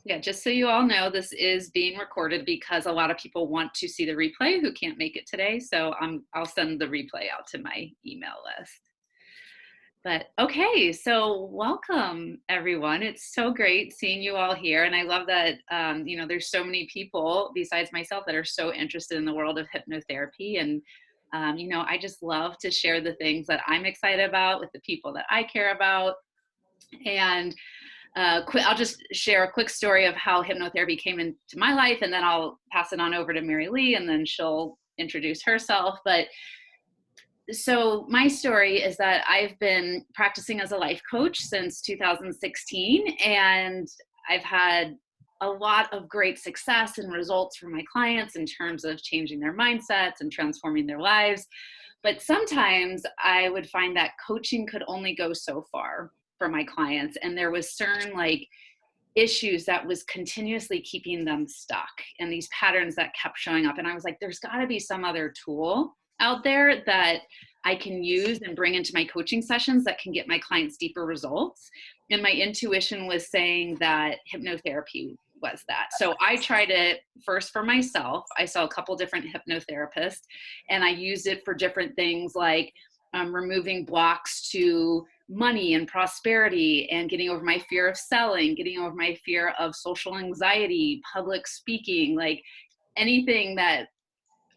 Yeah, just so you all know, this is being recorded because a lot of people want to see the replay who can't make it today. So I'll send the replay out to my email list. But okay, so welcome everyone. It's so great seeing you all here, and I love that there's so many people besides myself that are so interested in the world of hypnotherapy, and I just love to share the things that I'm excited about with the people that I care about, and I'll just share a quick story of how hypnotherapy came into my life, and then I'll pass it on over to Mary Lee, and then she'll introduce herself. But so my story is that I've been practicing as a life coach since 2016, and I've had a lot of great success and results for my clients in terms of changing their mindsets and transforming their lives. But sometimes I would find that coaching could only go so far for my clients, and there was certain issues that was continuously keeping them stuck, and these patterns that kept showing up. And I was like, there's got to be some other tool out there that I can use and bring into my coaching sessions that can get my clients deeper results. And my intuition was saying that hypnotherapy was that. So I tried it first for myself. I saw a couple different hypnotherapists, and I used it for different things like removing blocks to money and prosperity, and getting over my fear of selling, getting over my fear of social anxiety, public speaking, like anything that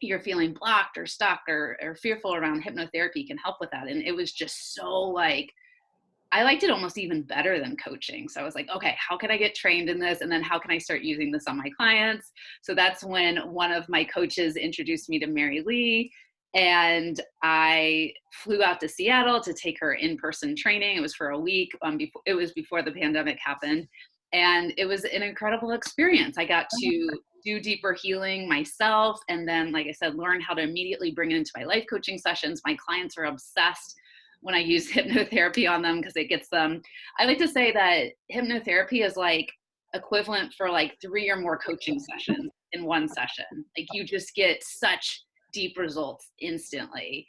you're feeling blocked or stuck or fearful around. Hypnotherapy can help with that. And it was just so I liked it almost even better than coaching. So I was like, okay, how can I get trained in this? And then how can I start using this on my clients? So that's when one of my coaches introduced me to Mary Lee. And I flew out to Seattle to take her in-person training. It was for a week. It was before the pandemic happened. And it was an incredible experience. I got to do deeper healing myself. And then, like I said, learn how to immediately bring it into my life coaching sessions. My clients are obsessed when I use hypnotherapy on them because it gets them. I like to say that hypnotherapy is like equivalent for like 3 or more coaching sessions in one session. Like you just get such deep results instantly.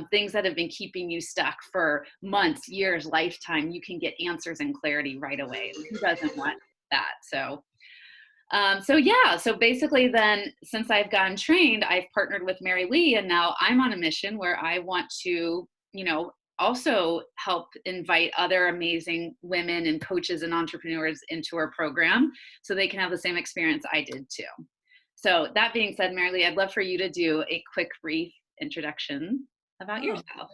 Things that have been keeping you stuck for months, years, lifetime, you can get answers and clarity right away. Who doesn't want that? So basically then, since I've gotten trained, I've partnered with Mary Lee, and now I'm on a mission where I want to, also help invite other amazing women and coaches and entrepreneurs into our program so they can have the same experience I did too. So that being said, Mary Lee, I'd love for you to do a quick, brief introduction about Oh, yourself.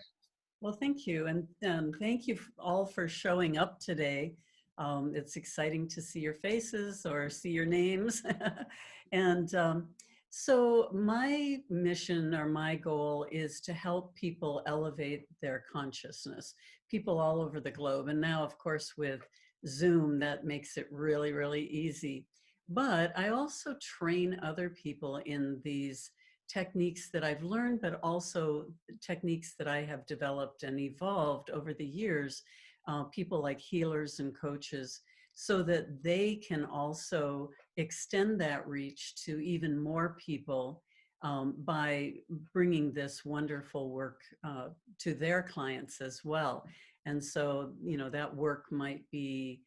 well, thank you. And thank you all for showing up today. It's exciting to see your faces or see your names. and so my mission or my goal is to help people elevate their consciousness, people all over the globe. And now, of course, with Zoom, that makes it really, really easy. But I also train other people in these techniques that I've learned, but also techniques that I have developed and evolved over the years, people like healers and coaches, so that they can also extend that reach to even more people by bringing this wonderful work to their clients as well. And so, that work might be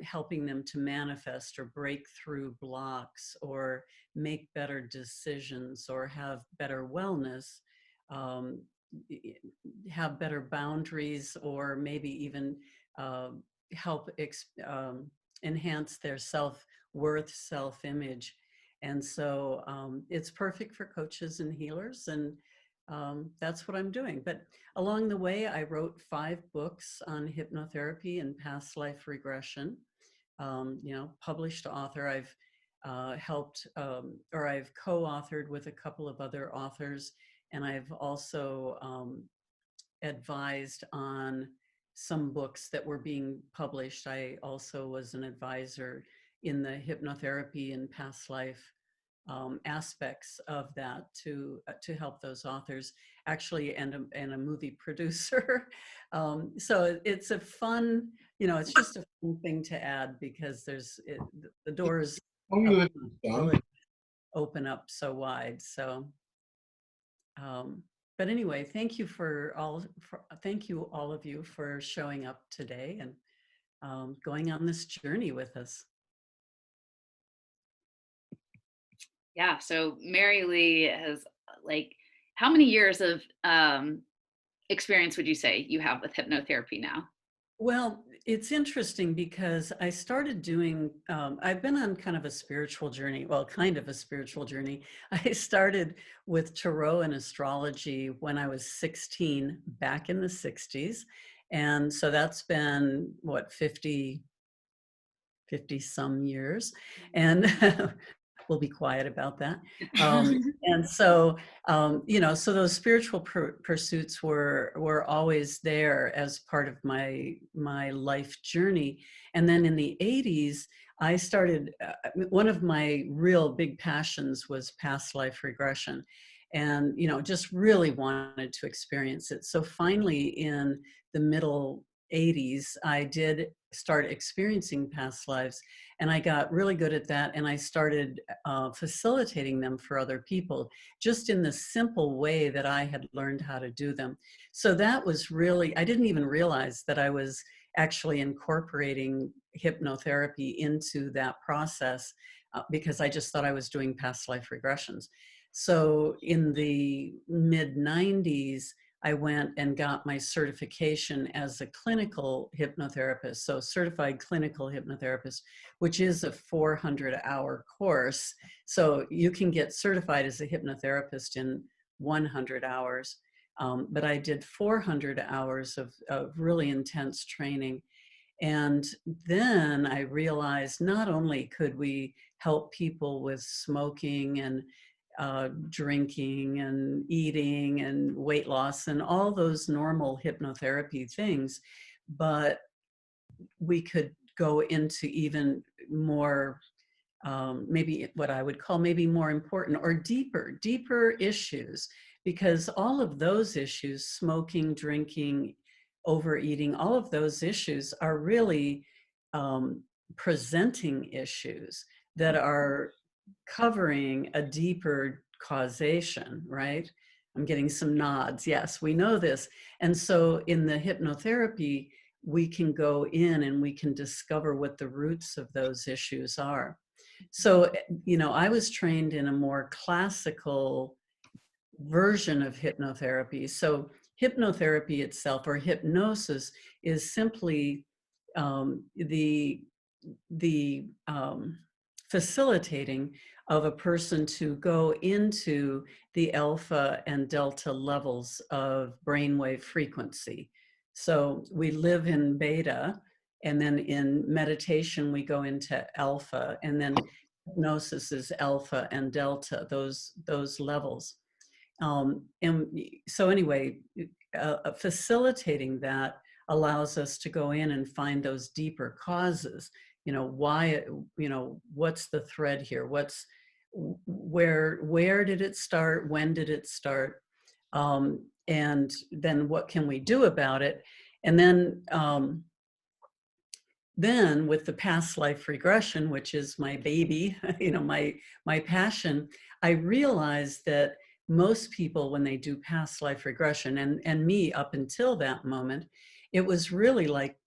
helping them to manifest or break through blocks or make better decisions or have better wellness, um, have better boundaries, or maybe even help enhance their self-worth, self-image. And so it's perfect for coaches and healers, and that's what I'm doing. But along the way, I wrote 5 books on hypnotherapy and past life regression. Published author. I've helped, or I've co-authored with a couple of other authors, and I've also advised on some books that were being published. I also was an advisor in the hypnotherapy and past life aspects of that to help those authors, actually, and a movie producer. So it's a fun, it's just a fun thing to add, because the doors really open up so wide. So, but anyway, thank you all of you for showing up today and going on this journey with us. Yeah. So Mary Lee has like, how many years of experience would you say you have with hypnotherapy now? Well, it's interesting because I started doing, I've been on kind of a spiritual journey, well, kind of a spiritual journey. I started with tarot and astrology when I was 16, back in the 60s. And so that's been, what, 50 some years. And we'll be quiet about that. And so, so those spiritual pursuits were always there as part of my life journey. And then in the 80s, I started, one of my real big passions was past life regression, and just really wanted to experience it. So finally, in the middle 80s, I did start experiencing past lives, and I got really good at that, and I started facilitating them for other people, just in the simple way that I had learned how to do them. So that was really, I didn't even realize that I was actually incorporating hypnotherapy into that process, because I just thought I was doing past life regressions. So in the mid 90s, I went and got my certification as a clinical hypnotherapist, so certified clinical hypnotherapist, which is a 400-hour course. So you can get certified as a hypnotherapist in 100 hours. But I did 400 hours of really intense training. And then I realized not only could we help people with smoking and drinking and eating and weight loss and all those normal hypnotherapy things, but we could go into even more, maybe what I would call maybe more important or deeper issues, because all of those issues, smoking, drinking, overeating, all of those issues are really um, presenting issues that are covering a deeper causation, right? I'm getting some nods. Yes, we know this. And so in the hypnotherapy, we can go in and we can discover what the roots of those issues are. So, I was trained in a more classical version of hypnotherapy. So, hypnotherapy itself, or hypnosis, is simply the facilitating of a person to go into the alpha and delta levels of brainwave frequency. So we live in beta, and then in meditation we go into alpha, and then hypnosis is alpha and delta, those levels. And so anyway, facilitating that allows us to go in and find those deeper causes. Why, what's the thread here? Where did it start? When did it start? And then what can we do about it? And then with the past life regression, which is my baby, my passion, I realized that most people, when they do past life regression, and me up until that moment, it was really like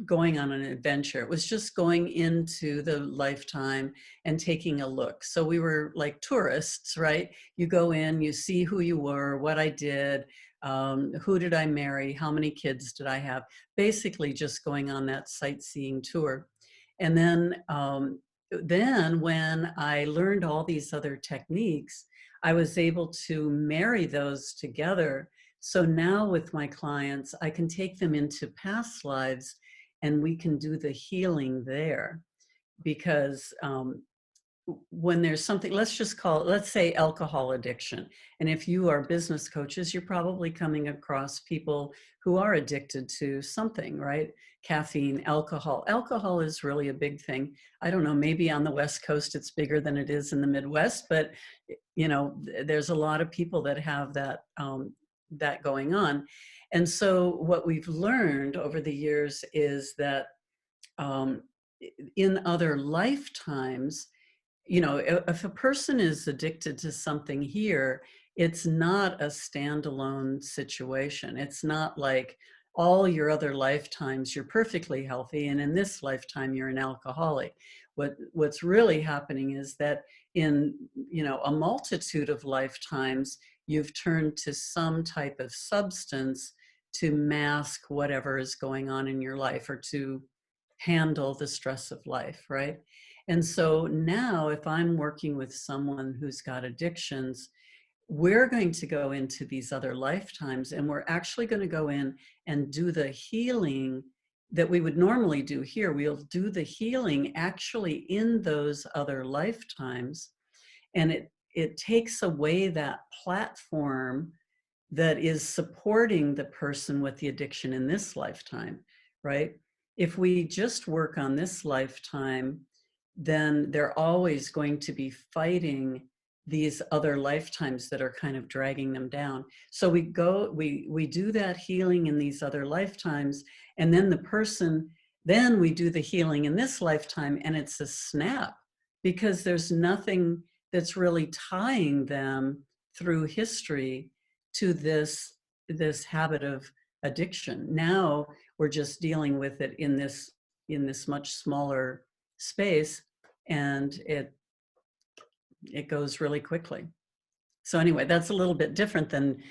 going on an adventure. It was just going into the lifetime and taking a look. So we were like tourists, right? You go in, you see who you were, what I did, who did I marry, how many kids did I have, basically just going on that sightseeing tour. And then when I learned all these other techniques, I was able to marry those together. So now with my clients, I can take them into past lives and we can do the healing there, because when there's something, let's say alcohol addiction. And if you are business coaches, you're probably coming across people who are addicted to something, right? Caffeine, alcohol. Alcohol is really a big thing. I don't know, maybe on the West Coast it's bigger than it is in the Midwest, but there's a lot of people that have that going on. And so what we've learned over the years is that um, in other lifetimes, if a person is addicted to something here, it's not a standalone situation. It's not like all your other lifetimes you're perfectly healthy and in this lifetime you're an alcoholic. What's really happening is that in, you know, a multitude of lifetimes, you've turned to some type of substance to mask whatever is going on in your life or to handle the stress of life, right? And so now if I'm working with someone who's got addictions, we're going to go into these other lifetimes and we're actually going to go in and do the healing that we would normally do here. We'll do the healing actually in those other lifetimes. And it takes away that platform that is supporting the person with the addiction in this lifetime, right? If we just work on this lifetime, then they're always going to be fighting these other lifetimes that are kind of dragging them down. So we do that healing in these other lifetimes, and then the person, then we do the healing in this lifetime, and it's a snap because there's nothing that's really tying them through history to this habit of addiction. Now we're just dealing with it in this much smaller space, and it goes really quickly. So anyway, that's a little bit different than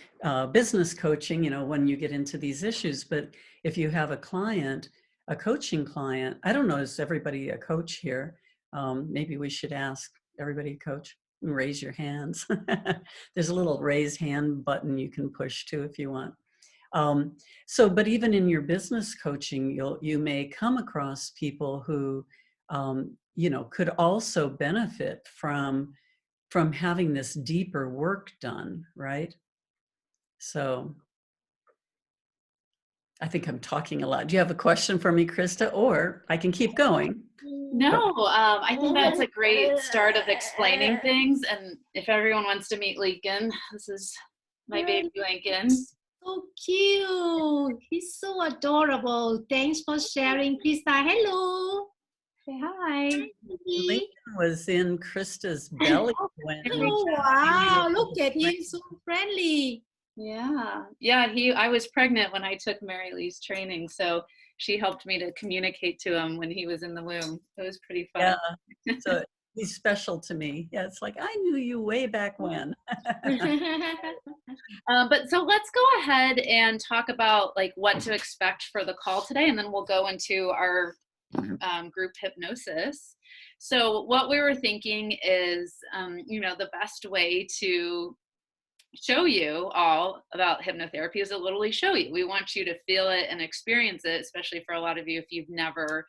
business coaching, you know, when you get into these issues. But if you have a client, a coaching client, I don't know, is everybody a coach here? Maybe we should ask everybody a coach. Raise your hands. There's a little raise hand button you can push too if you want. But even in your business coaching, you may come across people who, you know, could also benefit from having this deeper work done, right? So I think I'm talking a lot. Do you have a question for me, Krista? Or I can keep going. No, I think that's a great start of explaining things. And if everyone wants to meet Lincoln, this is my baby Lincoln. So cute. He's so adorable. Thanks for sharing, Krista. Hello. Say hi. Lincoln was in Krista's belly when Oh, wow. Look at him. So friendly. Yeah. I was pregnant when I took Mary Lee's training. So she helped me to communicate to him when he was in the womb. It was pretty fun. Yeah. So he's special to me. Yeah, it's like, I knew you way back when. But so let's go ahead and talk about like what to expect for the call today, and then we'll go into our group hypnosis. So what we were thinking is, you know, the best way to show you all about hypnotherapy is to literally show you. We want you to feel it and experience it, especially for a lot of you if you've never,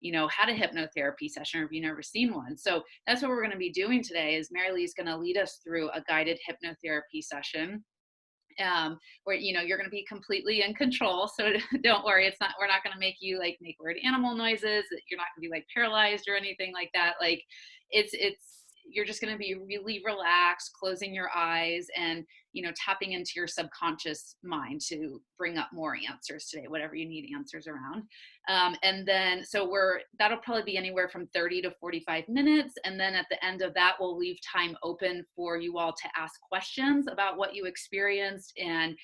you know, had a hypnotherapy session or if you've never seen one. So that's what we're going to be doing today is Mary Lee's going to lead us through a guided hypnotherapy session. Where, you know, you're going to be completely in control. So don't worry. We're not going to make you like make weird animal noises. You're not going to be like paralyzed or anything like that. Like you're just going to be really relaxed, closing your eyes and, you know, tapping into your subconscious mind to bring up more answers today, whatever you need answers around. And then, so that'll probably be anywhere from 30 to 45 minutes. And then at the end of that, we'll leave time open for you all to ask questions about what you experienced. And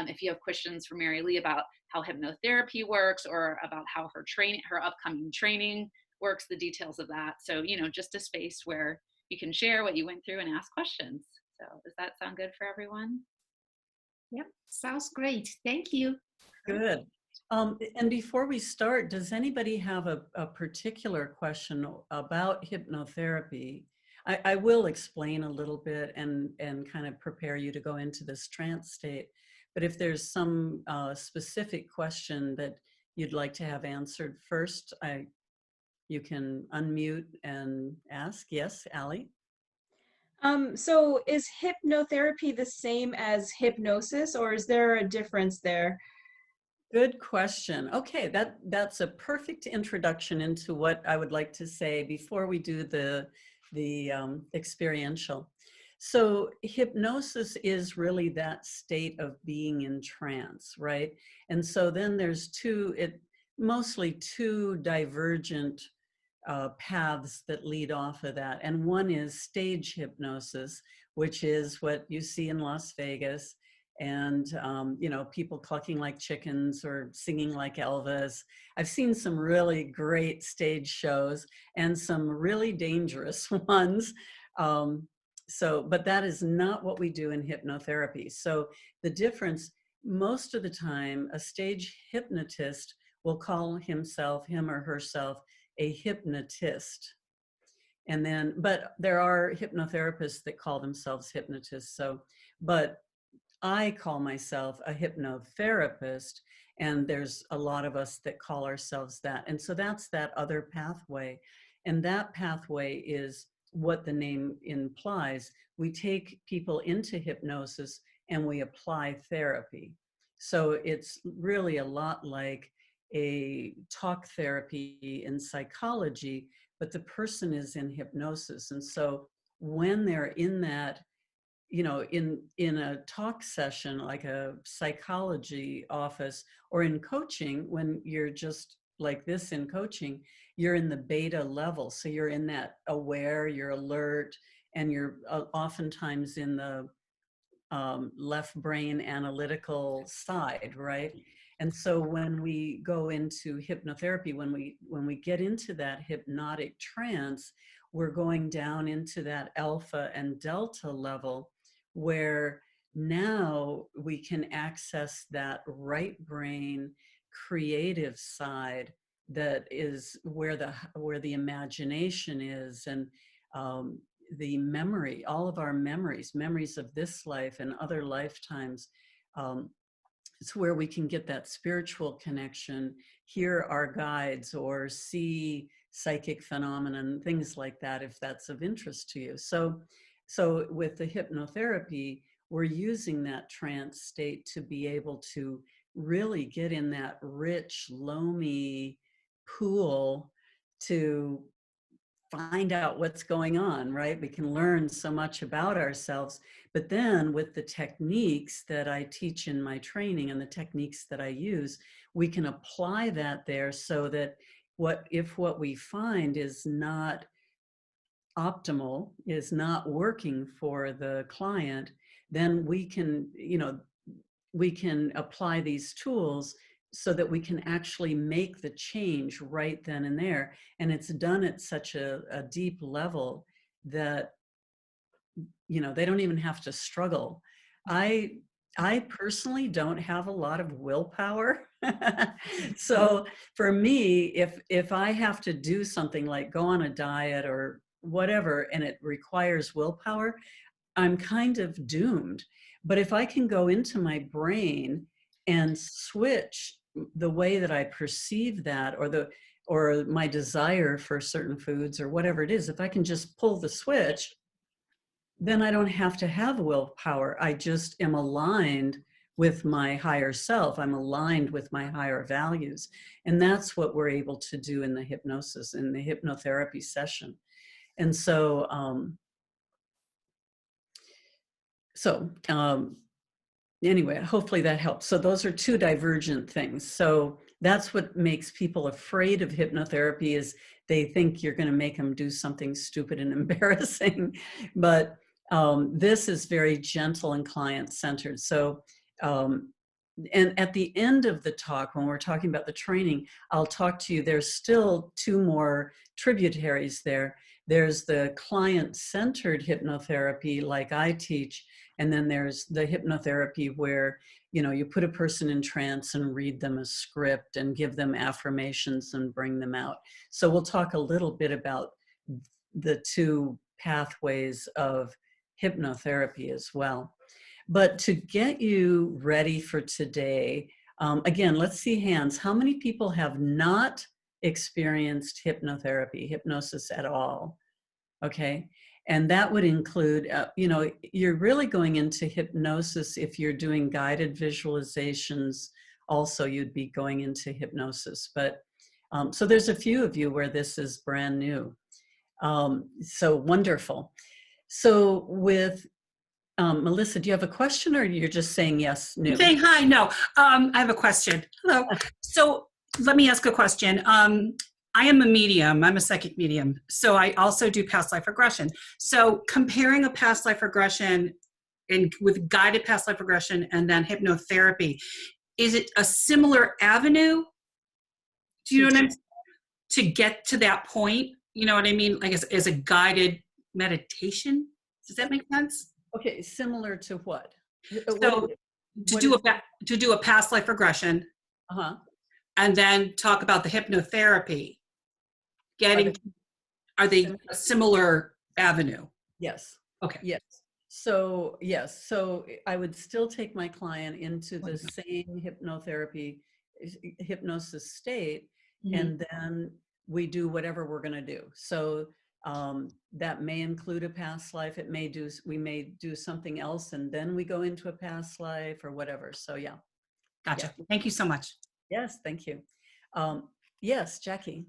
if you have questions for Mary Lee about how hypnotherapy works or about how her upcoming training works, the details of that. So, you know, just a space where you can share what you went through and ask questions. So does that sound good for everyone? Yep, sounds great. Thank you. Good. And before we start, does anybody have a particular question about hypnotherapy? I will explain a little bit and kind of prepare you to go into this trance state. But if there's some specific question that you'd like to have answered first, you can unmute and ask. Yes, Allie? So is hypnotherapy the same as hypnosis, or is there a difference there? Good question. Okay, that's a perfect introduction into what I would like to say before we do the experiential. So hypnosis is really that state of being in trance, right? And so then there's mostly two divergent paths that lead off of that. And one is stage hypnosis, which is what you see in Las Vegas. and people clucking like chickens or singing like Elvis. I've seen some really great stage shows and some really dangerous ones. But that is not what we do in hypnotherapy. So the difference, most of the time, a stage hypnotist will call him or herself a hypnotist. But there are hypnotherapists that call themselves hypnotists. But I call myself a hypnotherapist, and there's a lot of us that call ourselves that. And so that's that other pathway. And that pathway is what the name implies. We take people into hypnosis and we apply therapy. So it's really a lot like a talk therapy in psychology, but the person is in hypnosis. And so when they're in that, in a talk session, like a psychology office, or in coaching, when you're just like this in coaching, you're in the beta level. So you're in that aware, you're alert, and you're oftentimes in the left brain analytical side, right? And so when we go into hypnotherapy, when we get into that hypnotic trance, we're going down into that alpha and delta level, where now we can access that right brain creative side, that is where the imagination is, and the memory, all of our memories of this life and other lifetimes. It's where we can get that spiritual connection, hear our guides, or see psychic phenomena, things like that, if that's of interest to you. So with the hypnotherapy, we're using that trance state to be able to really get in that rich, loamy pool to find out what's going on, right? We can learn so much about ourselves. But then with the techniques that I teach in my training and the techniques that I use, we can apply that there, so that if what we find is not optimal, is not working for the client, then we can apply these tools so that we can actually make the change right then and there. And it's done at such a deep level that, they don't even have to struggle. I personally don't have a lot of willpower. So for me, if I have to do something like go on a diet or whatever, and it requires willpower, I'm kind of doomed. But if I can go into my brain and switch the way that I perceive that, or my desire for certain foods or whatever it is, if I can just pull the switch, then I don't have to have willpower. I just am aligned with my higher self. I'm aligned with my higher values. And that's what we're able to do in the hypnosis, in the hypnotherapy session. And so, anyway, hopefully that helps. So those are two divergent things. So that's what makes people afraid of hypnotherapy, is they think you're going to make them do something stupid and embarrassing. But this is very gentle and client-centered. So, and at the end of the talk, when we're talking about the training, I'll talk to you. There's still two more tributaries there. There's the client-centered hypnotherapy, like I teach, and then there's the hypnotherapy where, you put a person in trance and read them a script and give them affirmations and bring them out. So we'll talk a little bit about the two pathways of hypnotherapy as well. But to get you ready for today, again, let's see hands. How many people have not experienced hypnosis at all? Okay. And that would include, you're really going into hypnosis if you're doing guided visualizations. Also, you'd be going into hypnosis. But so there's a few of you where this is brand new. So wonderful. So with Melissa, do you have a question, or you're just saying yes, new? Saying hi, no. I have a question. Hello. So let me ask a question. I am a medium. I'm a psychic medium. So I also do past life regression. So comparing a past life regression and with guided past life regression and then hypnotherapy, is it a similar avenue? Do you know what I mean? To get to that point, you know what I mean? Like as a guided meditation? Does that make sense? Okay, similar to what? So to do a past life regression, Uh-huh. and then talk about the hypnotherapy. Are they a similar avenue? Yes. Okay. Yes. So yes. So I would still take my client into the same hypnosis state, and then we do whatever we're going to do. So that may include a past life. We may do something else, and then we go into a past life or whatever. So yeah. Gotcha. Yeah. Thank you so much. Yes. Thank you. Yes, Jackie.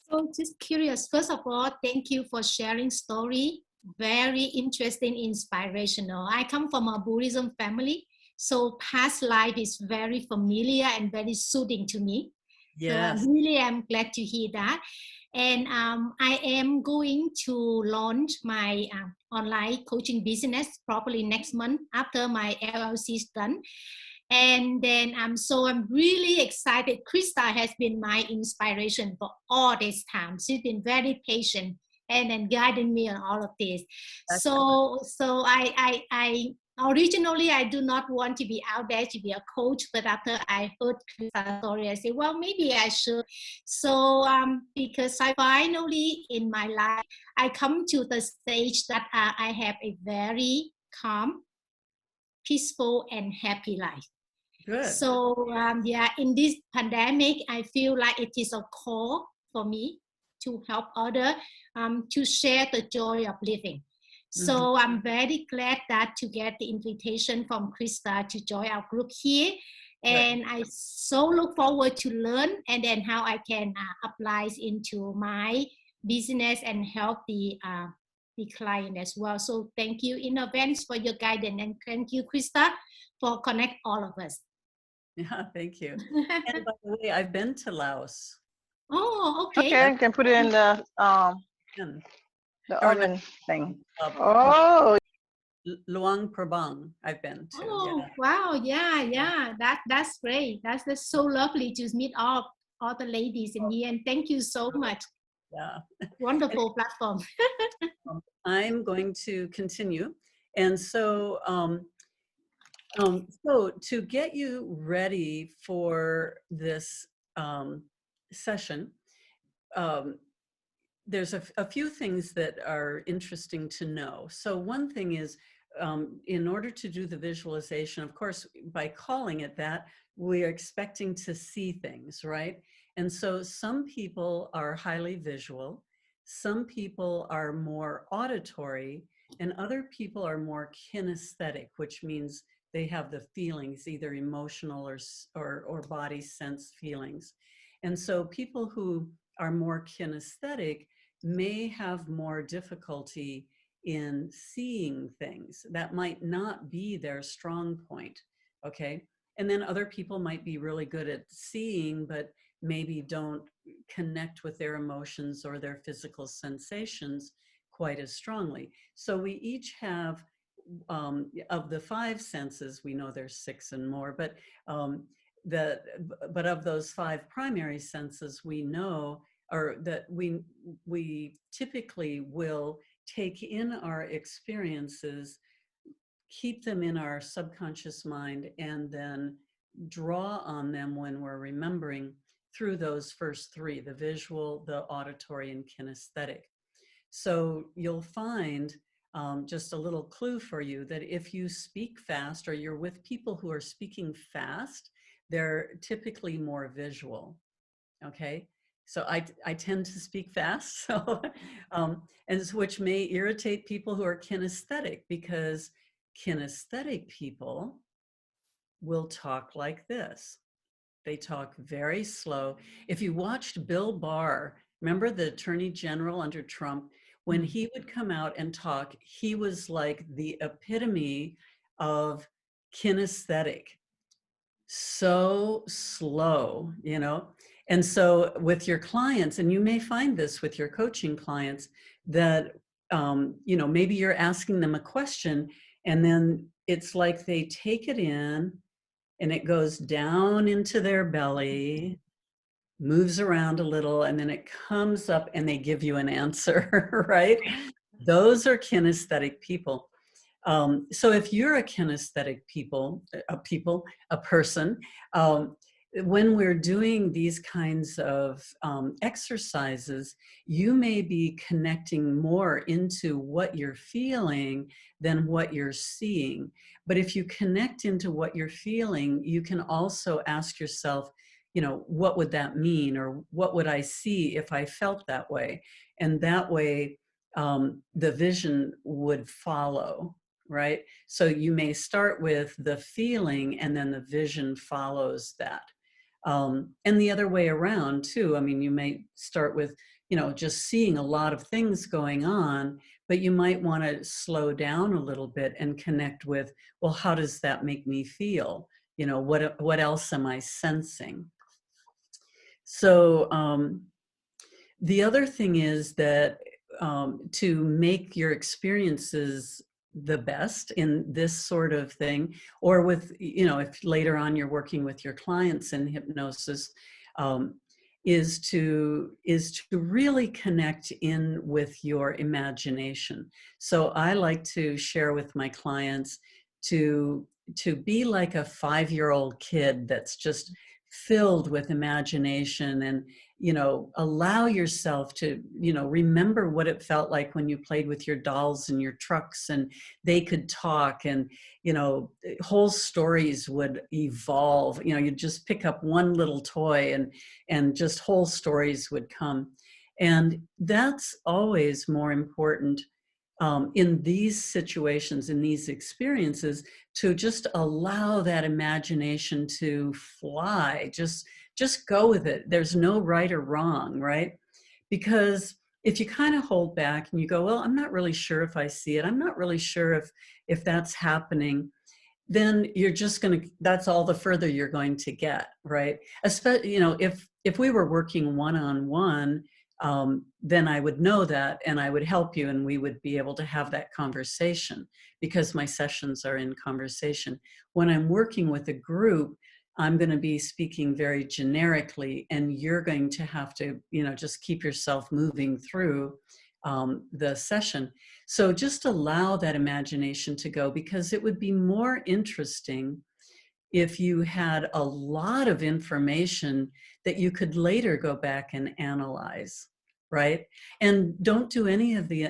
So just curious, first of all, thank you for sharing story. Very interesting, inspirational. I come from a Buddhism family, so past life is very familiar and very soothing to me. Yes. So I really am glad to hear that. And I am going to launch my online coaching business probably next month after my LLC is done. And then I'm really excited. Krista has been my inspiration for all this time. She's been very patient and then guiding me on all of this. So I originally I do not want to be out there to be a coach, but after I heard Krista's story, I said, well, maybe I should. So because I finally in my life I come to the stage that I have a very calm, peaceful, and happy life. Good. So yeah, in this pandemic, I feel like it is a call for me to help others to share the joy of living. So I'm very glad that to get the invitation from Krista to join our group here. And I so look forward to learn and then how I can apply into my business and help the client as well. So thank you in advance for your guidance, and thank you, Krista, for connect all of us. Yeah, thank you. And by the way, I've been to Laos. Oh, okay. Okay, you can put it in the oven thing. Oh, Luang Prabang, I've been to. Oh, yeah. wow. Yeah. That's great. That's so lovely to meet all the ladies in here. And thank you so much. Yeah. Wonderful platform. I'm going to continue. And so, so to get you ready for this session, there's a few things that are interesting to know. So one thing is, in order to do the visualization, of course, by calling it that, we're expecting to see things, right? And so some people are highly visual, some people are more auditory, and other people are more kinesthetic, which means they have the feelings, either emotional or body sense feelings. And so people who are more kinesthetic may have more difficulty in seeing things. That might not be their strong point, okay? And then other people might be really good at seeing, but maybe don't connect with their emotions or their physical sensations quite as strongly. So we each have, of the 5 senses, we know there's 6 and more, but of those 5 primary senses, we know, or that we typically will take in our experiences, keep them in our subconscious mind, and then draw on them when we're remembering through those first 3, the visual, the auditory, and kinesthetic. So you'll find, just a little clue for you, that if you speak fast or you're with people who are speaking fast, they're typically more visual, okay? So I tend to speak fast, so, which may irritate people who are kinesthetic, because kinesthetic people will talk like this. They talk very slow. If you watched Bill Barr, remember the Attorney General under Trump, when he would come out and talk, he was like the epitome of kinesthetic. So slow, you know? And so with your clients, and you may find this with your coaching clients, that, you know, maybe you're asking them a question and then it's like they take it in and it goes down into their belly, moves around a little, and then it comes up and they give you an answer, right? Those are kinesthetic people. So if you're a kinesthetic a person, when we're doing these kinds of exercises, you may be connecting more into what you're feeling than what you're seeing. But if you connect into what you're feeling, you can also ask yourself, you know, what would that mean? Or what would I see if I felt that way? And that way, the vision would follow, right? So you may start with the feeling and then the vision follows that. And the other way around too. I mean, you may start with, you know, just seeing a lot of things going on, but you might want to slow down a little bit and connect with, well, how does that make me feel? You know, what else am I sensing? So the other thing is that to make your experiences the best in this sort of thing, or with, you know, if later on you're working with your clients in hypnosis, is to really connect in with your imagination. So I like to share with my clients to be like a 5-year-old kid that's just filled with imagination, and you know, allow yourself to, you know, remember what it felt like when you played with your dolls and your trucks and they could talk, and, you know, whole stories would evolve. You know, you'd just pick up one little toy and just whole stories would come. And that's always more important in these situations, in these experiences, to just allow that imagination to fly. Just go with it. There's no right or wrong, right? Because if you kind of hold back and you go, well, I'm not really sure if I see it, I'm not really sure if that's happening, then you're just going to, that's all the further you're going to get, right? Especially, you know, if we were working one-on-one, then I would know that and I would help you and we would be able to have that conversation, because my sessions are in conversation. When I'm working with a group, I'm going to be speaking very generically, and you're going to have to, you know, just keep yourself moving through the session. So just allow that imagination to go, because it would be more interesting if you had a lot of information that you could later go back and analyze, right? And don't do any of the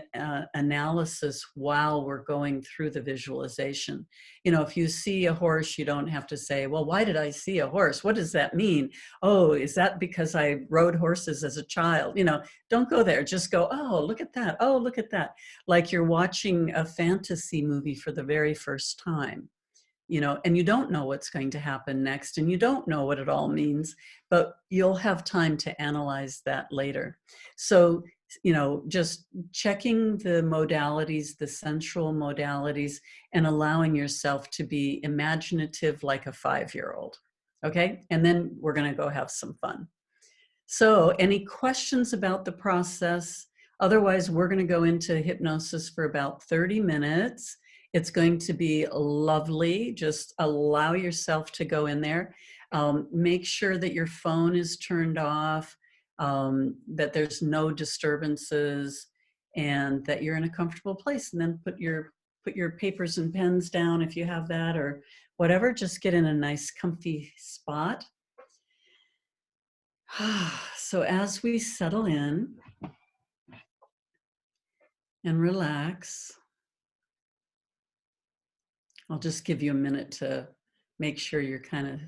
analysis while we're going through the visualization. You know, if you see a horse, you don't have to say, well, why did I see a horse? What does that mean? Oh, is that because I rode horses as a child? You know, don't go there. Just go, oh, look at that. Oh, look at that. Like you're watching a fantasy movie for the very first time. You know, and you don't know what's going to happen next, and you don't know what it all means, but you'll have time to analyze that later. So, you know, just checking the modalities, the central modalities, and allowing yourself to be imaginative like a 5-year-old. Okay, and then we're going to go have some fun. So, any questions about the process? Otherwise, we're going to go into hypnosis for about 30 minutes. It's going to be lovely. Just allow yourself to go in there. Make sure that your phone is turned off, that there's no disturbances, and that you're in a comfortable place. And then put your papers and pens down if you have that, or whatever. Just get in a nice comfy spot. So as we settle in and relax, I'll just give you a minute to make sure you're kind of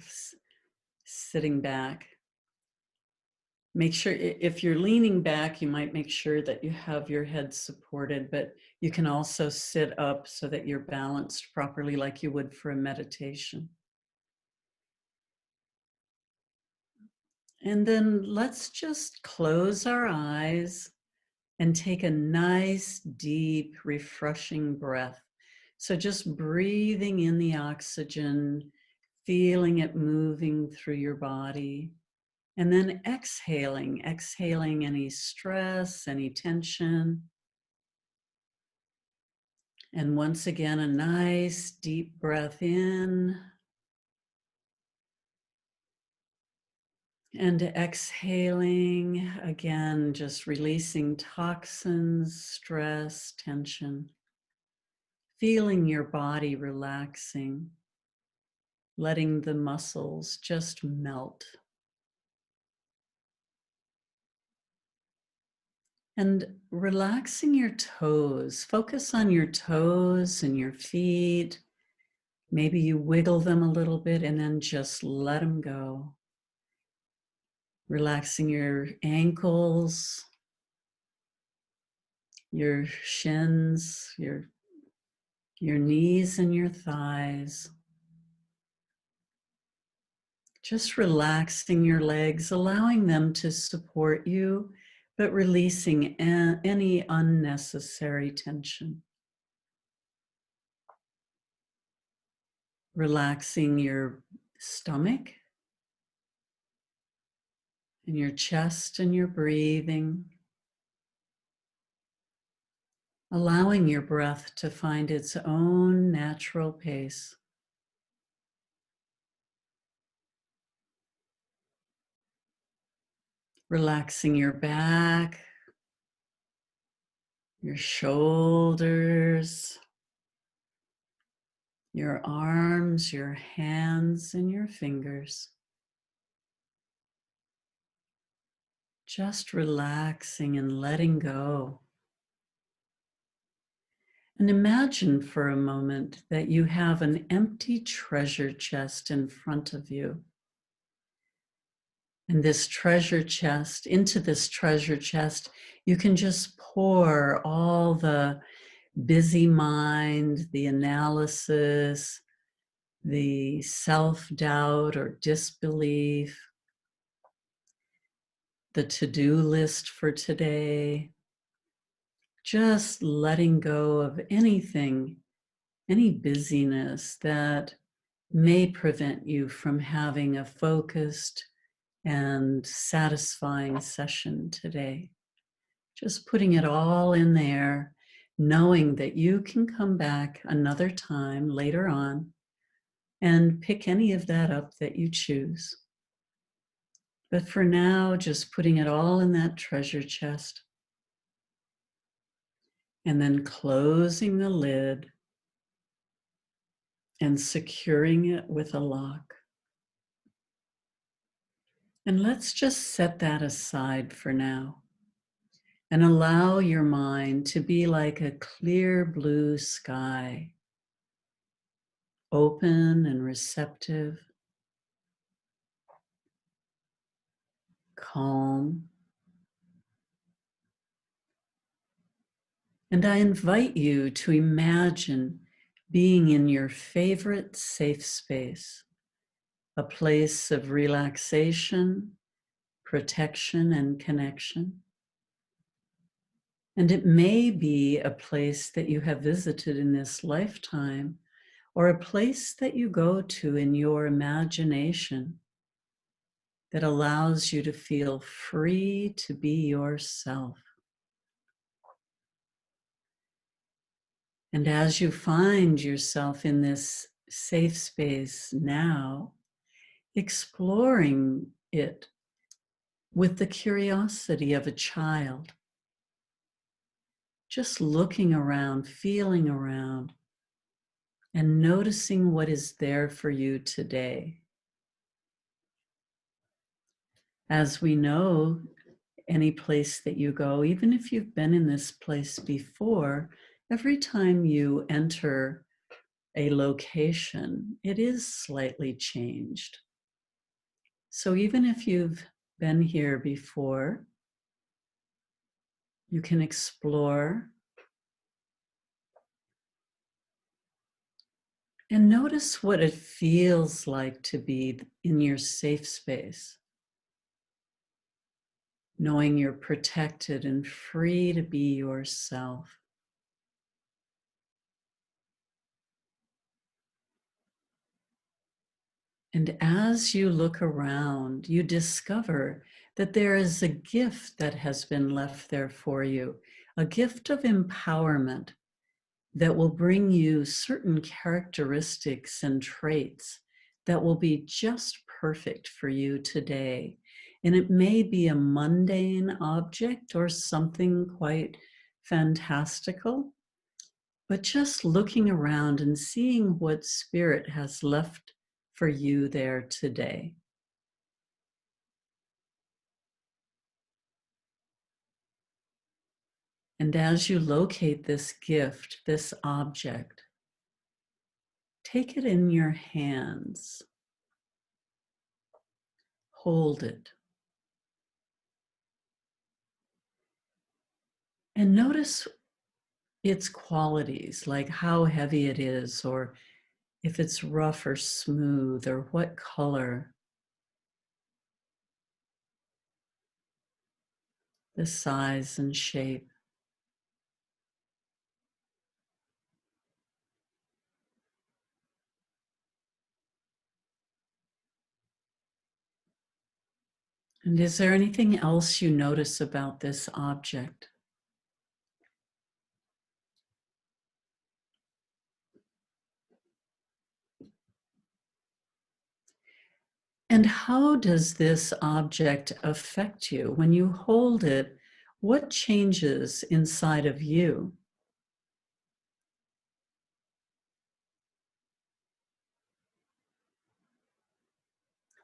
sitting back. Make sure, if you're leaning back, you might make sure that you have your head supported, but you can also sit up so that you're balanced properly like you would for a meditation. And then let's just close our eyes and take a nice, deep, refreshing breath. So just breathing in the oxygen, feeling it moving through your body, and then exhaling any stress, any tension. And once again, a nice deep breath in. And exhaling, again, just releasing toxins, stress, tension. Feeling your body relaxing, letting the muscles just melt. And relaxing your toes. Focus on your toes and your feet. Maybe you wiggle them a little bit and then just let them go. Relaxing your ankles, your shins, your knees and your thighs. Just relaxing your legs, allowing them to support you, but releasing any unnecessary tension. Relaxing your stomach and your chest and your breathing. Allowing your breath to find its own natural pace. Relaxing your back, your shoulders, your arms, your hands, and your fingers. Just relaxing and letting go. And imagine for a moment that you have an empty treasure chest in front of you. And this treasure chest, into this treasure chest, you can just pour all the busy mind, the analysis, the self-doubt or disbelief, the to-do list for today, just letting go of anything, any busyness that may prevent you from having a focused and satisfying session today. Just putting it all in there, knowing that you can come back another time later on and pick any of that up that you choose. But for now, just putting it all in that treasure chest and then closing the lid and securing it with a lock. And let's just set that aside for now and allow your mind to be like a clear blue sky, open and receptive, calm. And I invite you to imagine being in your favorite safe space, a place of relaxation, protection, and connection. And it may be a place that you have visited in this lifetime, or a place that you go to in your imagination that allows you to feel free to be yourself. And as you find yourself in this safe space now, exploring it with the curiosity of a child, just looking around, feeling around, and noticing what is there for you today. As we know, any place that you go, even if you've been in this place before, every time you enter a location, it is slightly changed. So even if you've been here before, you can explore and notice what it feels like to be in your safe space, knowing you're protected and free to be yourself. And as you look around, you discover that there is a gift that has been left there for you, a gift of empowerment, that will bring you certain characteristics and traits that will be just perfect for you today. And it may be a mundane object or something quite fantastical, but just looking around and seeing what Spirit has left for you there today. And as you locate this gift, this object, take it in your hands, hold it, and notice its qualities, like how heavy it is, or if it's rough or smooth, or what color, the size and shape. And is there anything else you notice about this object? And how does this object affect you? When you hold it, what changes inside of you?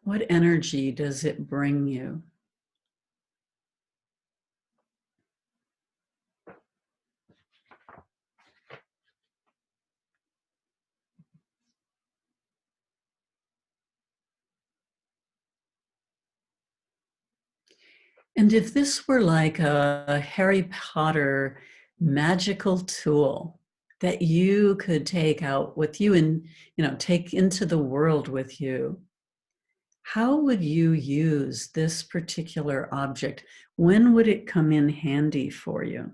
What energy does it bring you? And if this were like a Harry Potter magical tool that you could take out with you and, take into the world with you, how would you use this particular object? When would it come in handy for you?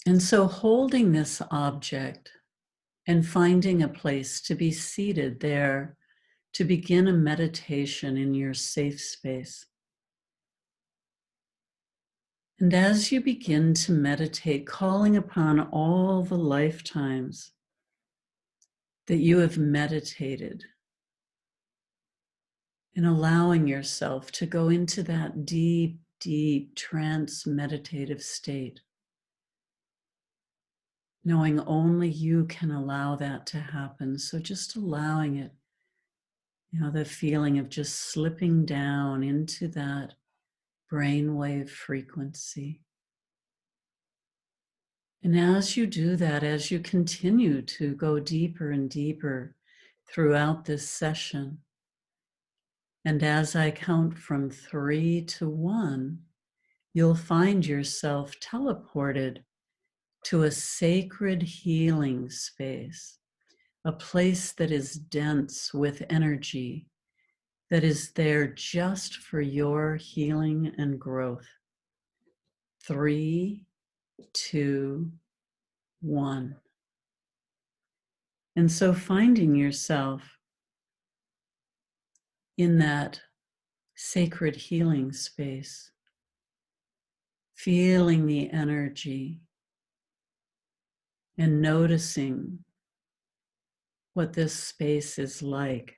And so holding this object and finding a place to be seated there to begin a meditation in your safe space. And as you begin to meditate, calling upon all the lifetimes that you have meditated and allowing yourself to go into that deep, deep trance meditative state, knowing only you can allow that to happen. So just allowing it, the feeling of just slipping down into that brainwave frequency. And as you do that, as you continue to go deeper and deeper throughout this session, and as I count from 3 to 1, you'll find yourself teleported to a sacred healing space, a place that is dense with energy, that is there just for your healing and growth. 3, 2, 1. And so finding yourself in that sacred healing space, feeling the energy and noticing what this space is like.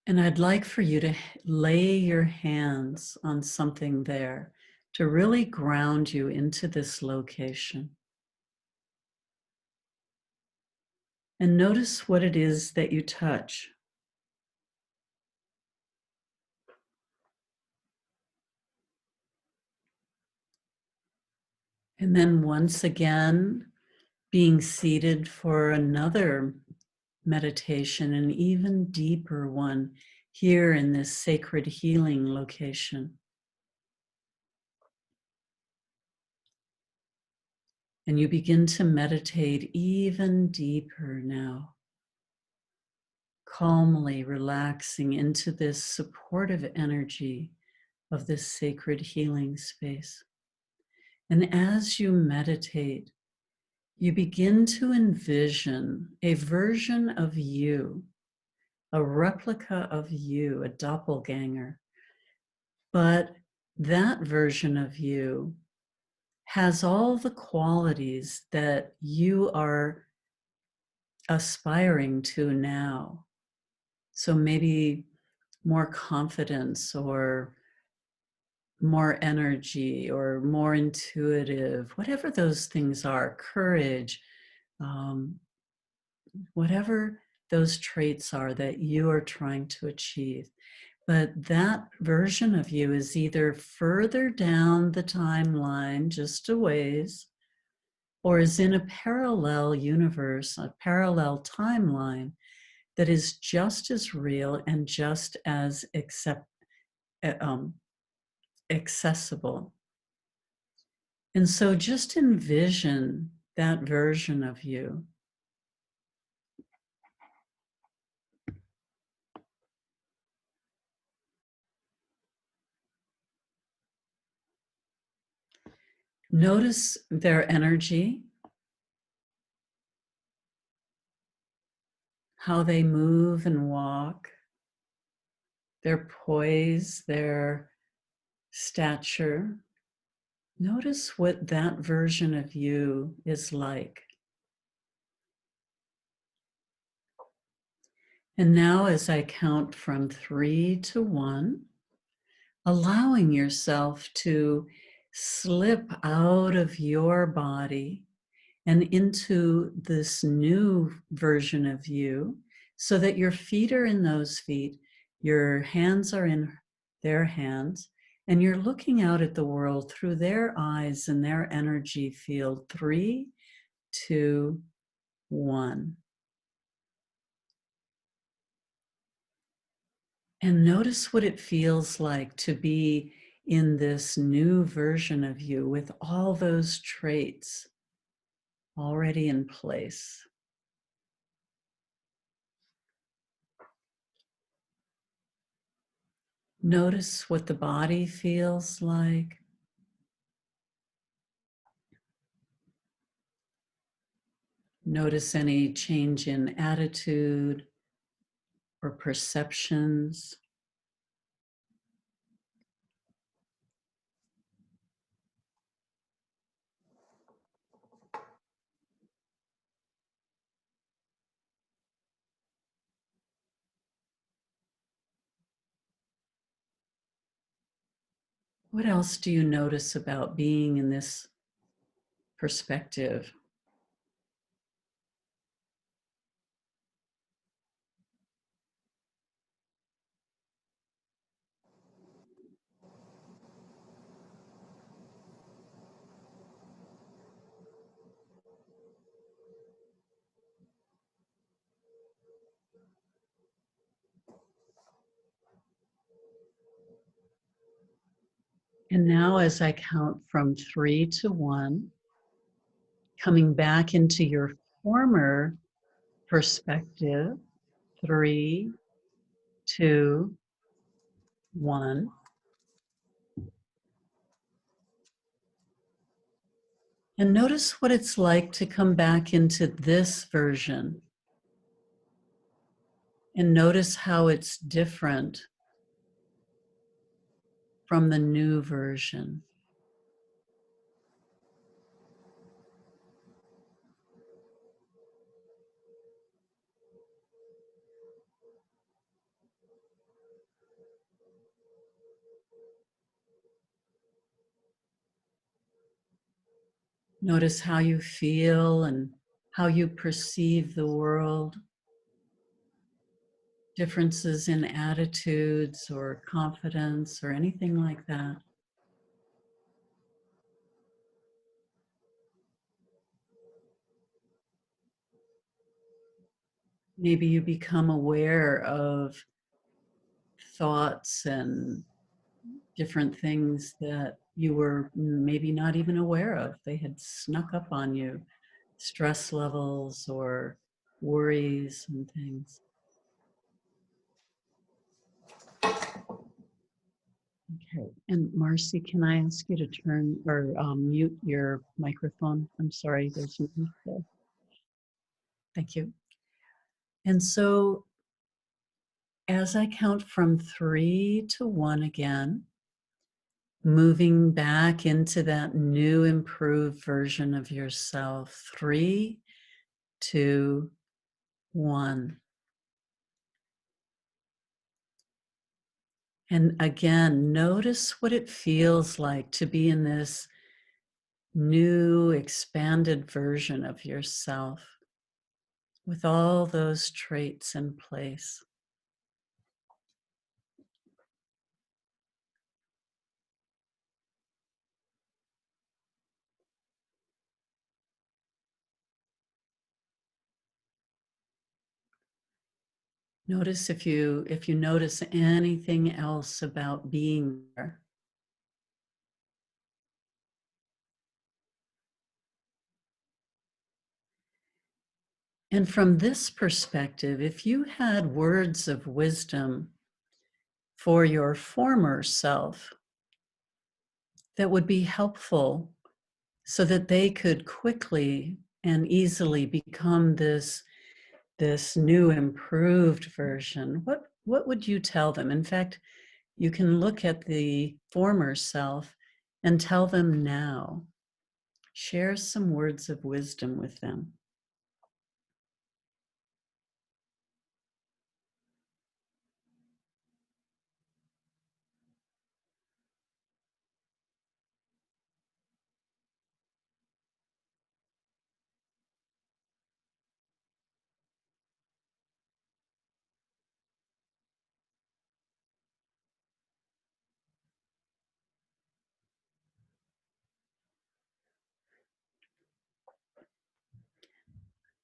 And I'd like for you to lay your hands on something there to really ground you into this location. And notice what it is that you touch. And then once again, being seated for another meditation, an even deeper one here in this sacred healing location. And you begin to meditate even deeper now, calmly relaxing into this supportive energy of this sacred healing space. And as you meditate, you begin to envision a version of you, a replica of you, a doppelganger. But that version of you has all the qualities that you are aspiring to now. So maybe more confidence or more energy or more intuitive, whatever those things are, courage, whatever those traits are that you are trying to achieve. But that version of you is either further down the timeline, just a ways, or is in a parallel universe, a parallel timeline that is just as real and just as accessible. And so just envision that version of you. Notice their energy, how they move and walk, their poise, their stature. Notice what that version of you is like. And now, as I count from 3 to 1, allowing yourself to slip out of your body and into this new version of you, so that your feet are in those feet, your hands are in their hands, and you're looking out at the world through their eyes and their energy field. 3, 2, 1. And notice what it feels like to be in this new version of you with all those traits already in place. Notice what the body feels like. Notice any change in attitude or perceptions. What else do you notice about being in this perspective? And now, as I count from 3 to 1, coming back into your former perspective, 3, 2, 1. And notice what it's like to come back into this version. And notice how it's different from the new version. Notice how you feel and how you perceive the world. Differences in attitudes or confidence or anything like that. Maybe you become aware of thoughts and different things that you were maybe not even aware of. They had snuck up on you, stress levels or worries and things. Okay, and Marcy, can I ask you to turn or mute your microphone? I'm sorry, there's nothing there. Thank you. And so as I count from 3 to 1 again, moving back into that new improved version of yourself. 3, 2, 1. And again, notice what it feels like to be in this new expanded version of yourself with all those traits in place. Notice if you notice anything else about being there. And from this perspective, if you had words of wisdom for your former self that would be helpful so that they could quickly and easily become this new improved version, what would you tell them? In fact, you can look at the former self and tell them now. Share some words of wisdom with them.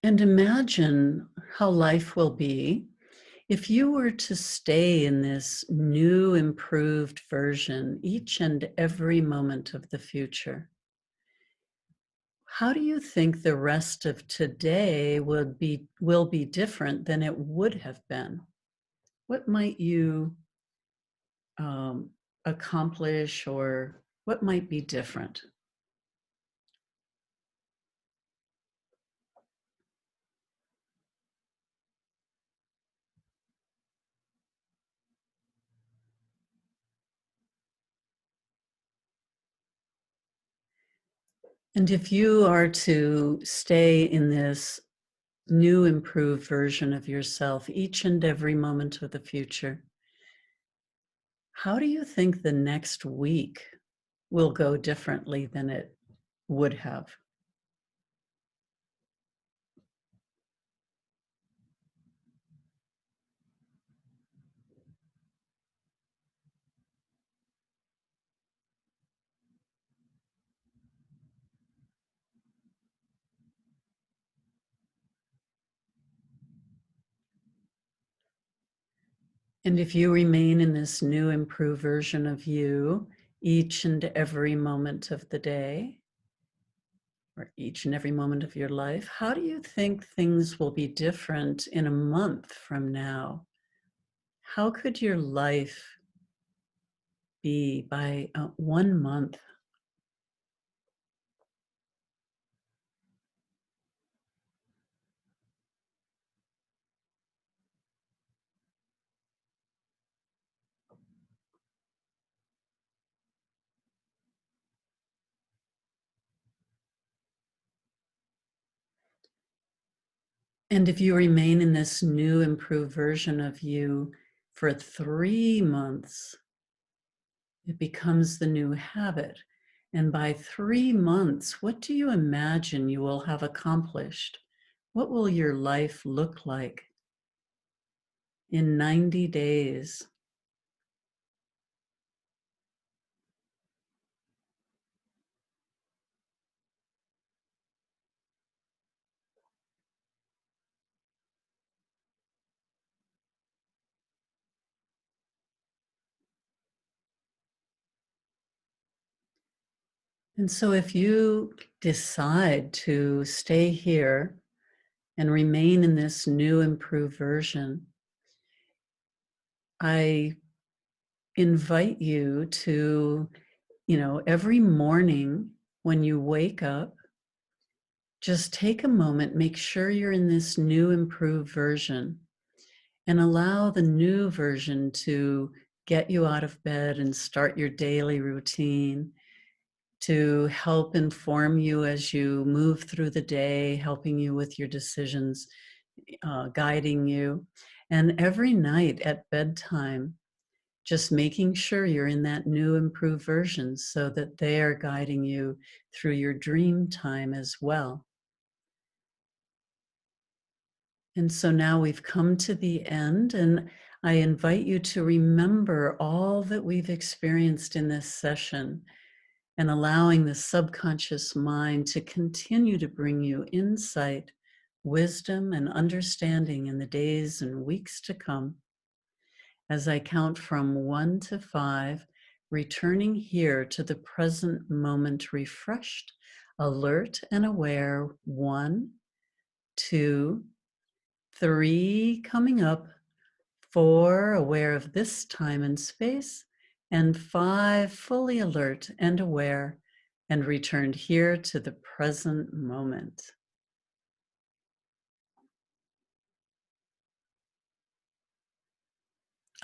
And imagine how life will be if you were to stay in this new, improved version each and every moment of the future. How do you think the rest of today will be different than it would have been? What might you accomplish, or what might be different? And if you are to stay in this new, improved version of yourself each and every moment of the future, how do you think the next week will go differently than it would have? And if you remain in this new, improved version of you each and every moment of the day, or each and every moment of your life, how do you think things will be different in a month from now? How could your life be by 1 month? And if you remain in this new, improved version of you for 3 months, it becomes the new habit. And by 3 months, what do you imagine you will have accomplished? What will your life look like in 90 days? And so if you decide to stay here and remain in this new, improved version, I invite you to, every morning when you wake up, just take a moment, make sure you're in this new improved version, and allow the new version to get you out of bed and start your daily routine, to help inform you as you move through the day, helping you with your decisions, guiding you. And every night at bedtime, just making sure you're in that new improved version so that they are guiding you through your dream time as well. And so now we've come to the end, and I invite you to remember all that we've experienced in this session, and allowing the subconscious mind to continue to bring you insight, wisdom, and understanding in the days and weeks to come. As I count from 1 to 5, returning here to the present moment, refreshed, alert, and aware. 1, 2, 3, coming up. 4, aware of this time and space. And 5, fully alert and aware, and returned here to the present moment.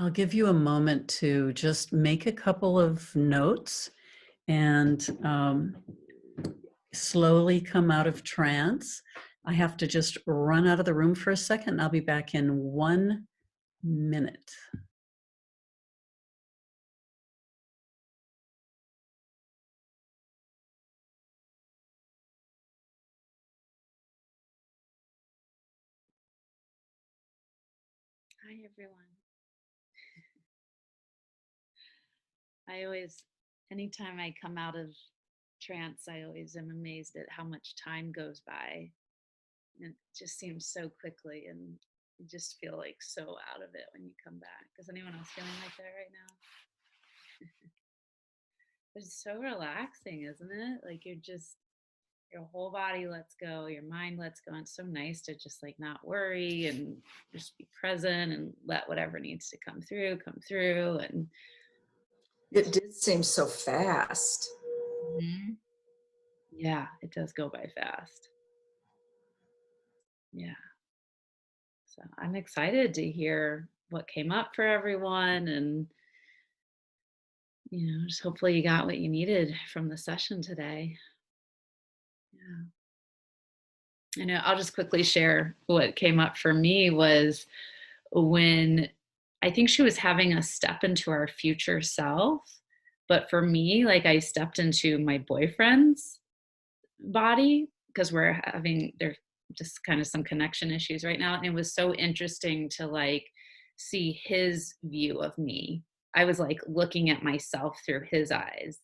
I'll give you a moment to just make a couple of notes and slowly come out of trance. I have to just run out of the room for a second. I'll be back in 1 minute. Hi, everyone. I always, anytime I come out of trance, I always am amazed at how much time goes by. And it just seems so quickly, and you just feel like so out of it when you come back. Is anyone else feeling like that right now? It's so relaxing, isn't it? Like your whole body lets go, your mind lets go. And it's so nice to just like not worry and just be present and let whatever needs to come through. And it did seem so fast. Mhm. Yeah, it does go by fast. Yeah. So I'm excited to hear what came up for everyone, and just hopefully you got what you needed from the session today. Yeah. I know I'll just quickly share what came up for me was when I think she was having us step into our future self. But for me, like I stepped into my boyfriend's body because there's just kind of some connection issues right now. And it was so interesting to like see his view of me. I was like looking at myself through his eyes.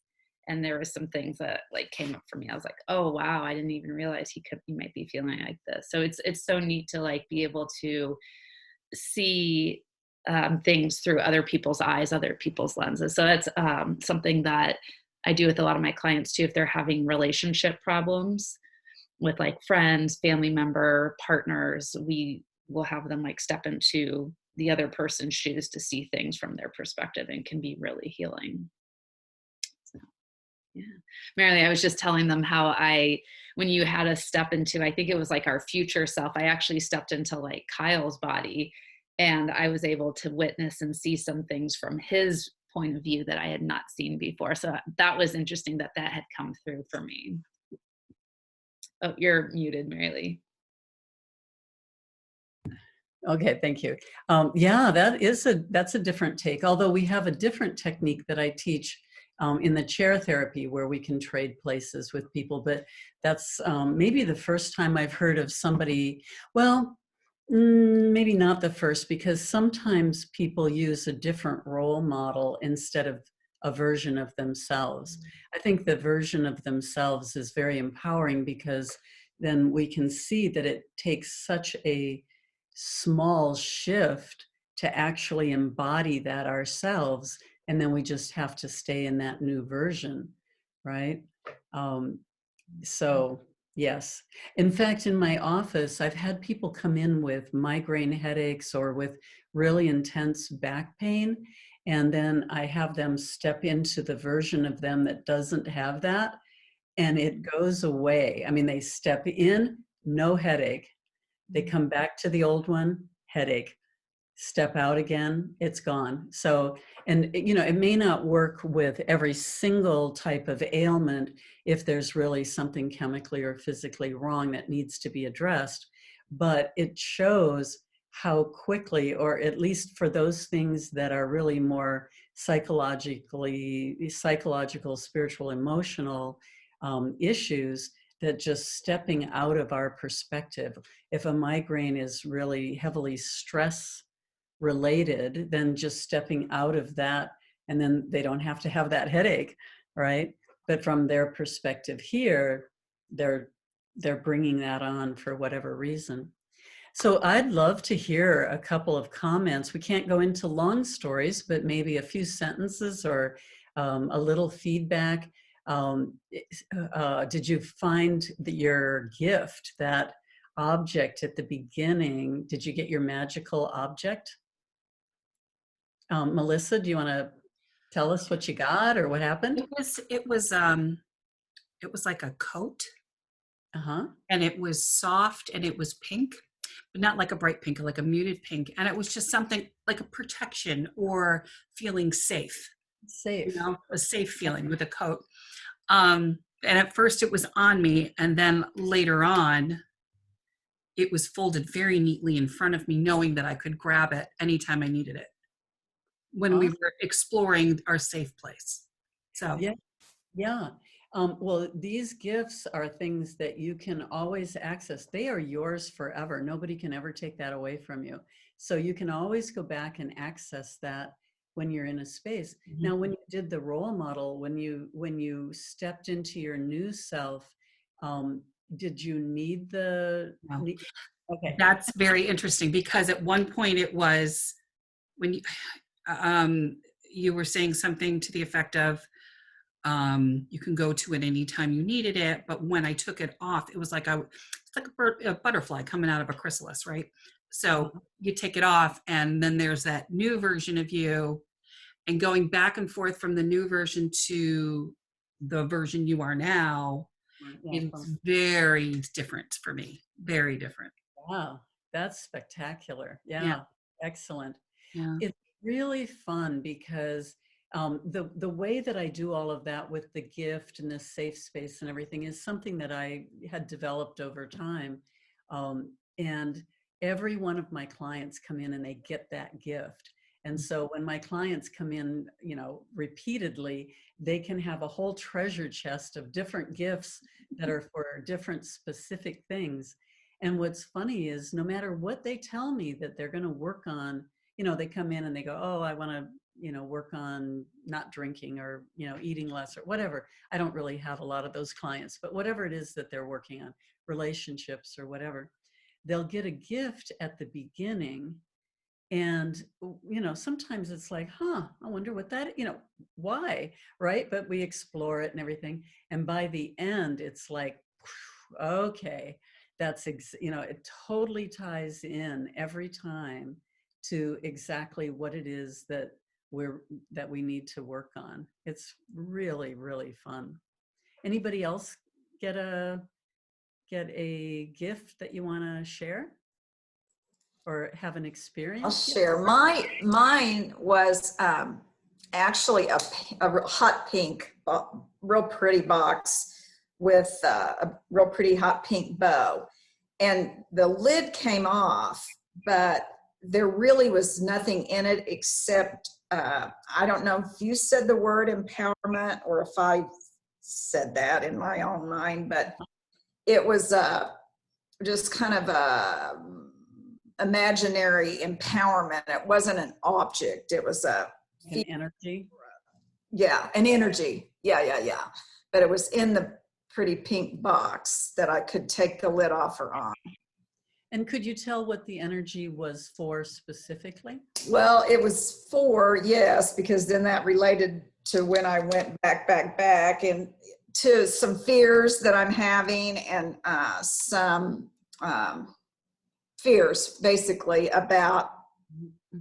And there were some things that like came up for me. I was like, oh wow, I didn't even realize he might be feeling like this. So it's so neat to like be able to see things through other people's eyes, other people's lenses. So that's something that I do with a lot of my clients too. If they're having relationship problems with like friends, family member, partners, we will have them like step into the other person's shoes to see things from their perspective, and can be really healing. So, yeah. Mary Lee, I was just telling them how when you had us step into, I think it was like our future self, I actually stepped into like Kyle's body, and I was able to witness and see some things from his point of view that I had not seen before. So that was interesting that had come through for me. Oh, you're muted, Mary Lee. Okay, thank you. Yeah, that's a different take. Although we have a different technique that I teach in the chair therapy, where we can trade places with people. But that's maybe the first time I've heard of somebody. Well, maybe not the first, because sometimes people use a different role model instead of a version of themselves. I think the version of themselves is very empowering, because then we can see that it takes such a small shift to actually embody that ourselves, and then we just have to stay in that new version, right? So yes, in fact, in my office, I've had people come in with migraine headaches or with really intense back pain, And then I have them step into the version of them that doesn't have that, and it goes away. I mean, they step in, no headache. They come back to the old one, headache. Step out again, it's gone. So, and you know, it may not work with every single type of ailment if there's really something chemically or physically wrong that needs to be addressed, but it shows how quickly, or at least for those things that are really more psychological, spiritual, emotional issues, that just stepping out of our perspective, if a migraine is really heavily stress related, then just stepping out of that, and then they don't have to have that headache, right? But from their perspective here, they're bringing that on for whatever reason. So I'd love to hear a couple of comments. We can't go into long stories, but maybe a few sentences or a little feedback. Did you find your gift, that object at the beginning? Did you get your magical object? Melissa, do you want to tell us what you got or what happened? It was like a coat, Uh-huh. and it was soft, and it was pink, but not like a bright pink, like a muted pink. And it was just something like a protection or feeling safe, Safe. you know, a safe feeling with a coat. And at first it was on me, and then later on, it was folded very neatly in front of me, knowing that I could grab it anytime I needed it when we were exploring our safe place. So yeah. Well, these gifts are things that you can always access. They are yours forever. Nobody can ever take that away from you. So you can always go back and access that when you're in a space. Mm-hmm. Now, when you did the role model, when you stepped into your new self, did you need the? No. Okay, that's very interesting, because at one point it was when you were saying something to the effect of, you can go to it anytime you needed it, but when I took it off, it was like it's like a butterfly coming out of a chrysalis, right? So you take it off, and then there's that new version of you, and going back and forth from the new version to the version you are now, it's very different for me. Very different. Wow, that's spectacular. Yeah. Excellent. Yeah. It's really fun because the way that I do all of that with the gift and the safe space and everything is something that I had developed over time. And every one of my clients come in and they get that gift. And so when my clients come in, you know, repeatedly, they can have a whole treasure chest of different gifts that are for different specific things. And what's funny is no matter what they tell me that they're going to work on, you know, they come in and they go, oh, I want to, you know, work on not drinking or, you know, eating less or whatever. I don't really have a lot of those clients, but whatever it is that they're working on, relationships or whatever, they'll get a gift at the beginning. And, you know, sometimes it's like, I wonder what that, you know, why, right? But we explore it and everything. And by the end, it's like, okay, that's, you know, it totally ties in every time to exactly what it is that we need to work on. It's really, really fun. Anybody else get a gift that you want to share or have an experience? I'll share. Mine was actually a hot pink, real pretty box with a real pretty hot pink bow. And the lid came off, but there really was nothing in it except, I don't know if you said the word empowerment or if I said that in my own mind, but it was just kind of a imaginary empowerment. It wasn't an object. It was an energy. Yeah, an energy. Yeah. But it was in the pretty pink box that I could take the lid off or on. And could you tell what the energy was for specifically? Well, it was for, yes, because then that related to when I went back and to some fears that I'm having and some fears basically about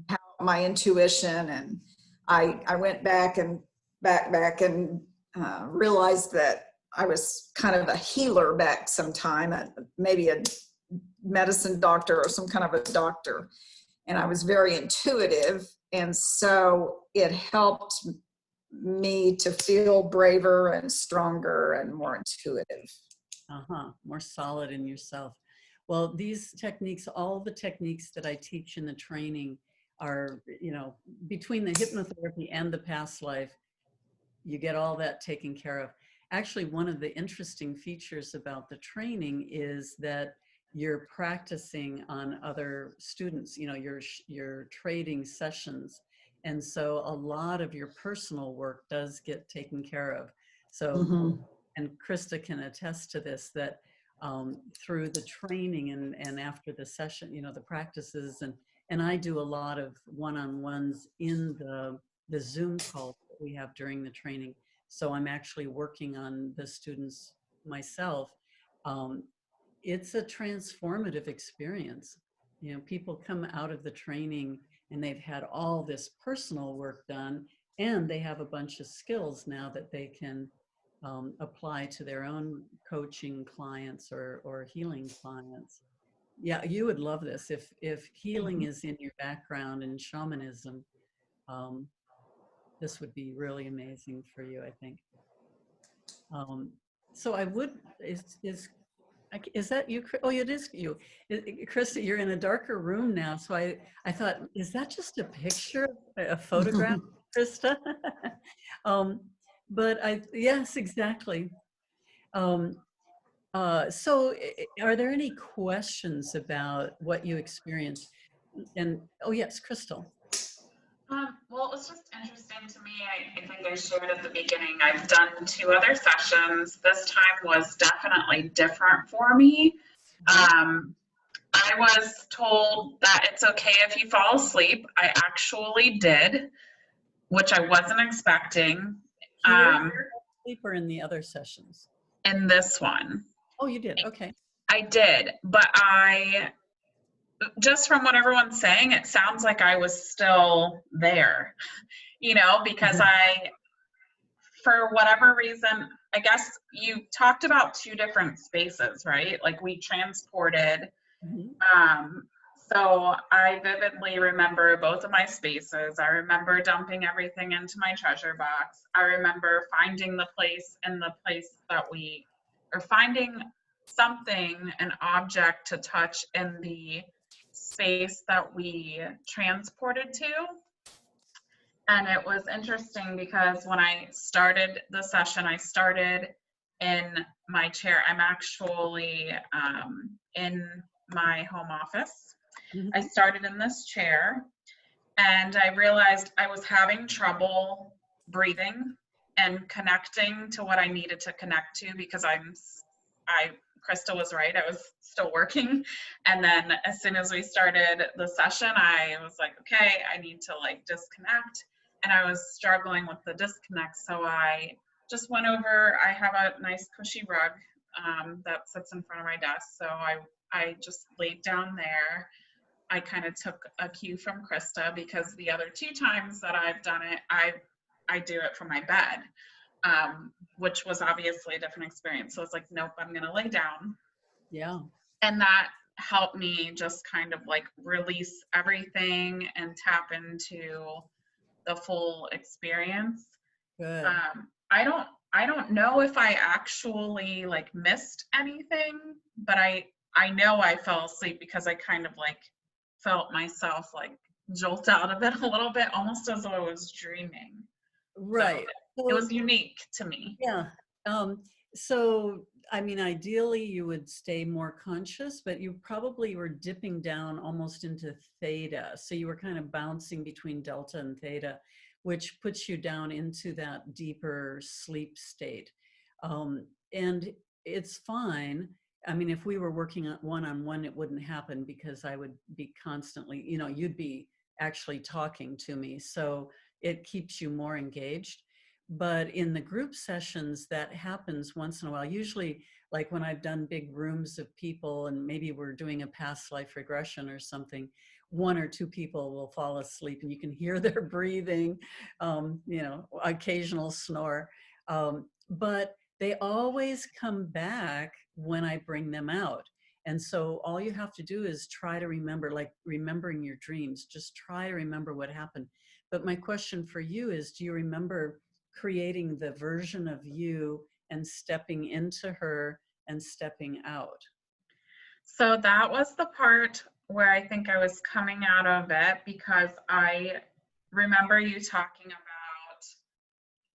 how my intuition and I went back and realized that I was kind of a healer back sometime, maybe a medicine doctor or some kind of a doctor. And I was very intuitive. And so it helped me to feel braver and stronger and more intuitive. More solid in yourself. Well, these techniques, all the techniques that I teach in the training are, you know, between the hypnotherapy and the past life, you get all that taken care of. Actually, one of the interesting features about the training is that you're practicing on other students, you know, you're trading sessions. And so a lot of your personal work does get taken care of. So, and Krista can attest to this, that through the training and after the session, you know, the practices, and I do a lot of one-on-ones in the Zoom calls that we have during the training. So I'm actually working on the students myself. It's a transformative experience. You know, people come out of the training and they've had all this personal work done, and they have a bunch of skills now that they can apply to their own coaching clients or healing clients. Yeah, you would love this. If healing is in your background in shamanism, this would be really amazing for you, I think. So I would, is that you? Oh, it is you. Krista, you're in a darker room now. So I thought, is that just a picture, a photograph, Krista? But yes, exactly. So are there any questions about what you experienced? And, oh yes, Crystal. Well, it was just interesting to me. I think I shared at the beginning, I've done 2 other sessions. This time was definitely different for me. I was told that it's okay if you fall asleep. I actually did, which I wasn't expecting. Or in the other sessions? In this one. Oh, you did? Okay. I did, but just from what everyone's saying, it sounds like I was still there, you know, because for whatever reason, I guess you talked about 2 different spaces, right? Like we transported. So I vividly remember both of my spaces. I remember dumping everything into my treasure box. I remember finding the place in the place that finding something, an object to touch in the space that we transported to. And it was interesting because when I started the session, I started in my chair. I'm actually in my home office. I started in this chair and I realized I was having trouble breathing and connecting to what I needed to connect to, because Krista was right, I was still working. And then as soon as we started the session, I was like, okay, I need to like disconnect. And I was struggling with the disconnect. So I just went over, I have a nice cushy rug that sits in front of my desk. So I just laid down there. I kind of took a cue from Krista, because the other 2 times that I've done it, I do it from my bed, which was obviously a different experience. So it's like, nope, I'm going to lay down. Yeah. And that helped me just kind of like release everything and tap into the full experience. Good. I don't know if I actually like missed anything, but I know I fell asleep because I kind of like felt myself like jolt out of it a little bit, almost as though I was dreaming. Right. So it was unique to me. Yeah. So, I mean, ideally you would stay more conscious, but you probably were dipping down almost into theta. So you were kind of bouncing between delta and theta, which puts you down into that deeper sleep state. And it's fine. I mean, if we were working one-on-one, it wouldn't happen, because I would be constantly, you know, you'd be actually talking to me. So it keeps you more engaged. But in the group sessions, that happens once in a while. Usually, like when I've done big rooms of people and maybe we're doing a past life regression or something, one or two people will fall asleep and you can hear their breathing, you know, occasional snore. But they always come back when I bring them out. And so all you have to do is try to remember, like remembering your dreams, just try to remember what happened. But my question for you is, do you remember creating the version of you and stepping into her and stepping out? So that was the part where I think I was coming out of it, because I remember you talking about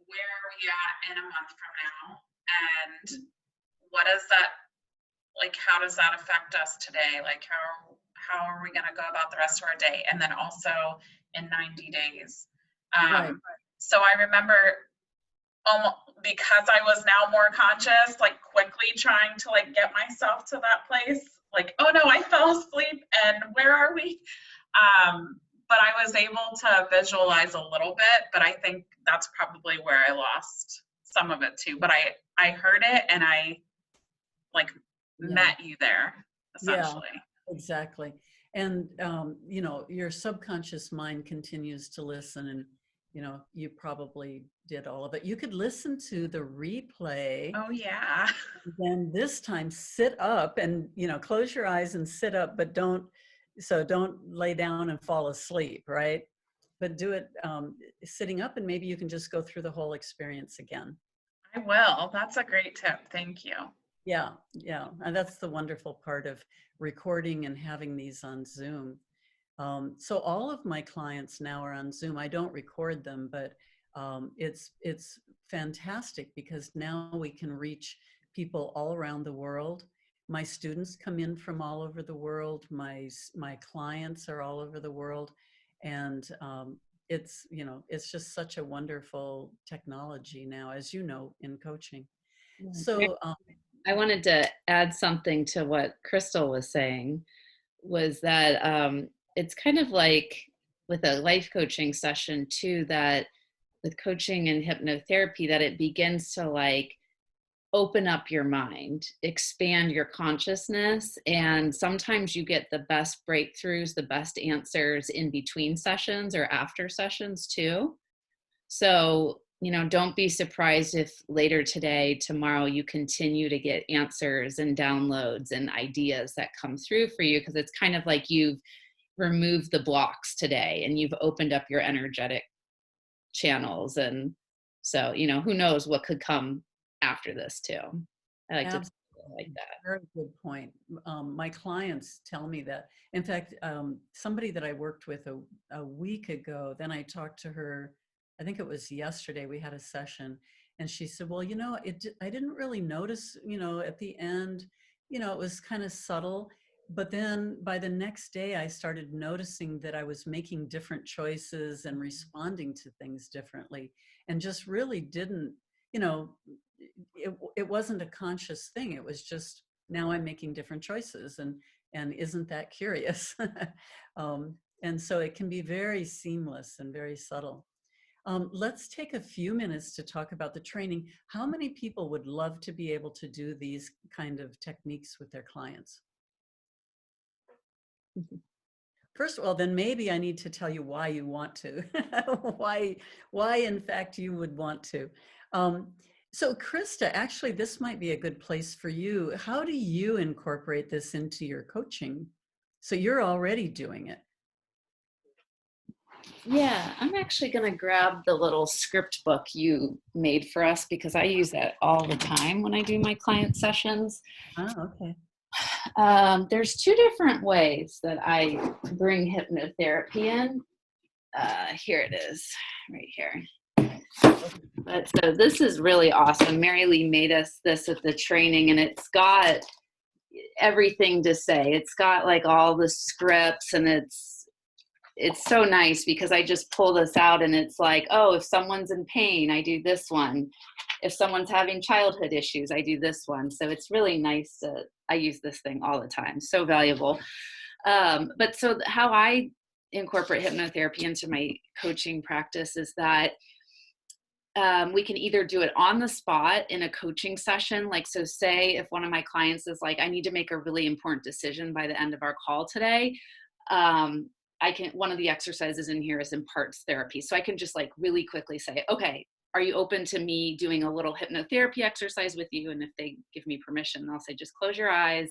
where are we at in a month from now, and what is that, like, how does that affect us today? Like, how are we going to go about the rest of our day? And then also in 90 days. Right. So I remember, because I was now more conscious, like quickly trying to like get myself to that place. Like, oh no, I fell asleep and where are we? But I was able to visualize a little bit, but I think that's probably where I lost some of it too. But I heard it and I like met you there, essentially. Yeah, exactly. And, you know, your subconscious mind continues to listen, and, you know, you probably did all of it. You could listen to the replay. Oh yeah. Then this time sit up and, you know, close your eyes and sit up, but don't lay down and fall asleep, right? But do it sitting up, and maybe you can just go through the whole experience again. I will. That's a great tip. Thank you. Yeah, yeah. And that's the wonderful part of recording and having these on Zoom. So all of my clients now are on Zoom. I don't record them, but it's fantastic because now we can reach people all around the world. My students come in from all over the world. My clients are all over the world. And it's, you know, it's just such a wonderful technology now, as you know, in coaching. So I wanted to add something to what Crystal was saying, was that it's kind of like with a life coaching session too, that with coaching and hypnotherapy, that it begins to like open up your mind, expand your consciousness. And sometimes you get the best breakthroughs, the best answers in between sessions or after sessions too. So, you know, don't be surprised if later today, tomorrow, you continue to get answers and downloads and ideas that come through for you, because it's kind of like you've removed the blocks today and you've opened up your energetic channels. And so, you know, who knows what could come after this too. I like to like that. Very good point. My clients tell me that. In fact, somebody that I worked with a week ago, then I talked to her, I think it was yesterday, we had a session, and she said, well, you know, I didn't really notice, you know, at the end, you know, it was kind of subtle. But then by the next day, I started noticing that I was making different choices and responding to things differently, and just really didn't, you know, it wasn't a conscious thing. It was just, now I'm making different choices, and isn't that curious? And so it can be very seamless and very subtle. Let's take a few minutes to talk about the training. How many people would love to be able to do these kind of techniques with their clients? First of all, then maybe I need to tell you why you want to, why in fact you would want to. So Krista, actually, this might be a good place for you. How do you incorporate this into your coaching? So you're already doing it. Yeah, I'm actually going to grab the little script book you made for us, because I use that all the time when I do my client sessions. Oh, okay. There's two different ways that I bring hypnotherapy in. Here it is, right here. But so this is really awesome. Mary Lee made us this at the training, and it's got everything to say. It's got like all the scripts, and it's so nice because I just pull this out and it's like, oh, if someone's in pain, I do this one. If someone's having childhood issues, I do this one. So it's really nice I use this thing all the time. So valuable. But so how I incorporate hypnotherapy into my coaching practice is that we can either do it on the spot in a coaching session. Like, so say if one of my clients is like, I need to make a really important decision by the end of our call today. one of the exercises in here is in parts therapy. So I can just like really quickly say, okay, are you open to me doing a little hypnotherapy exercise with you? And if they give me permission, I'll say, just close your eyes.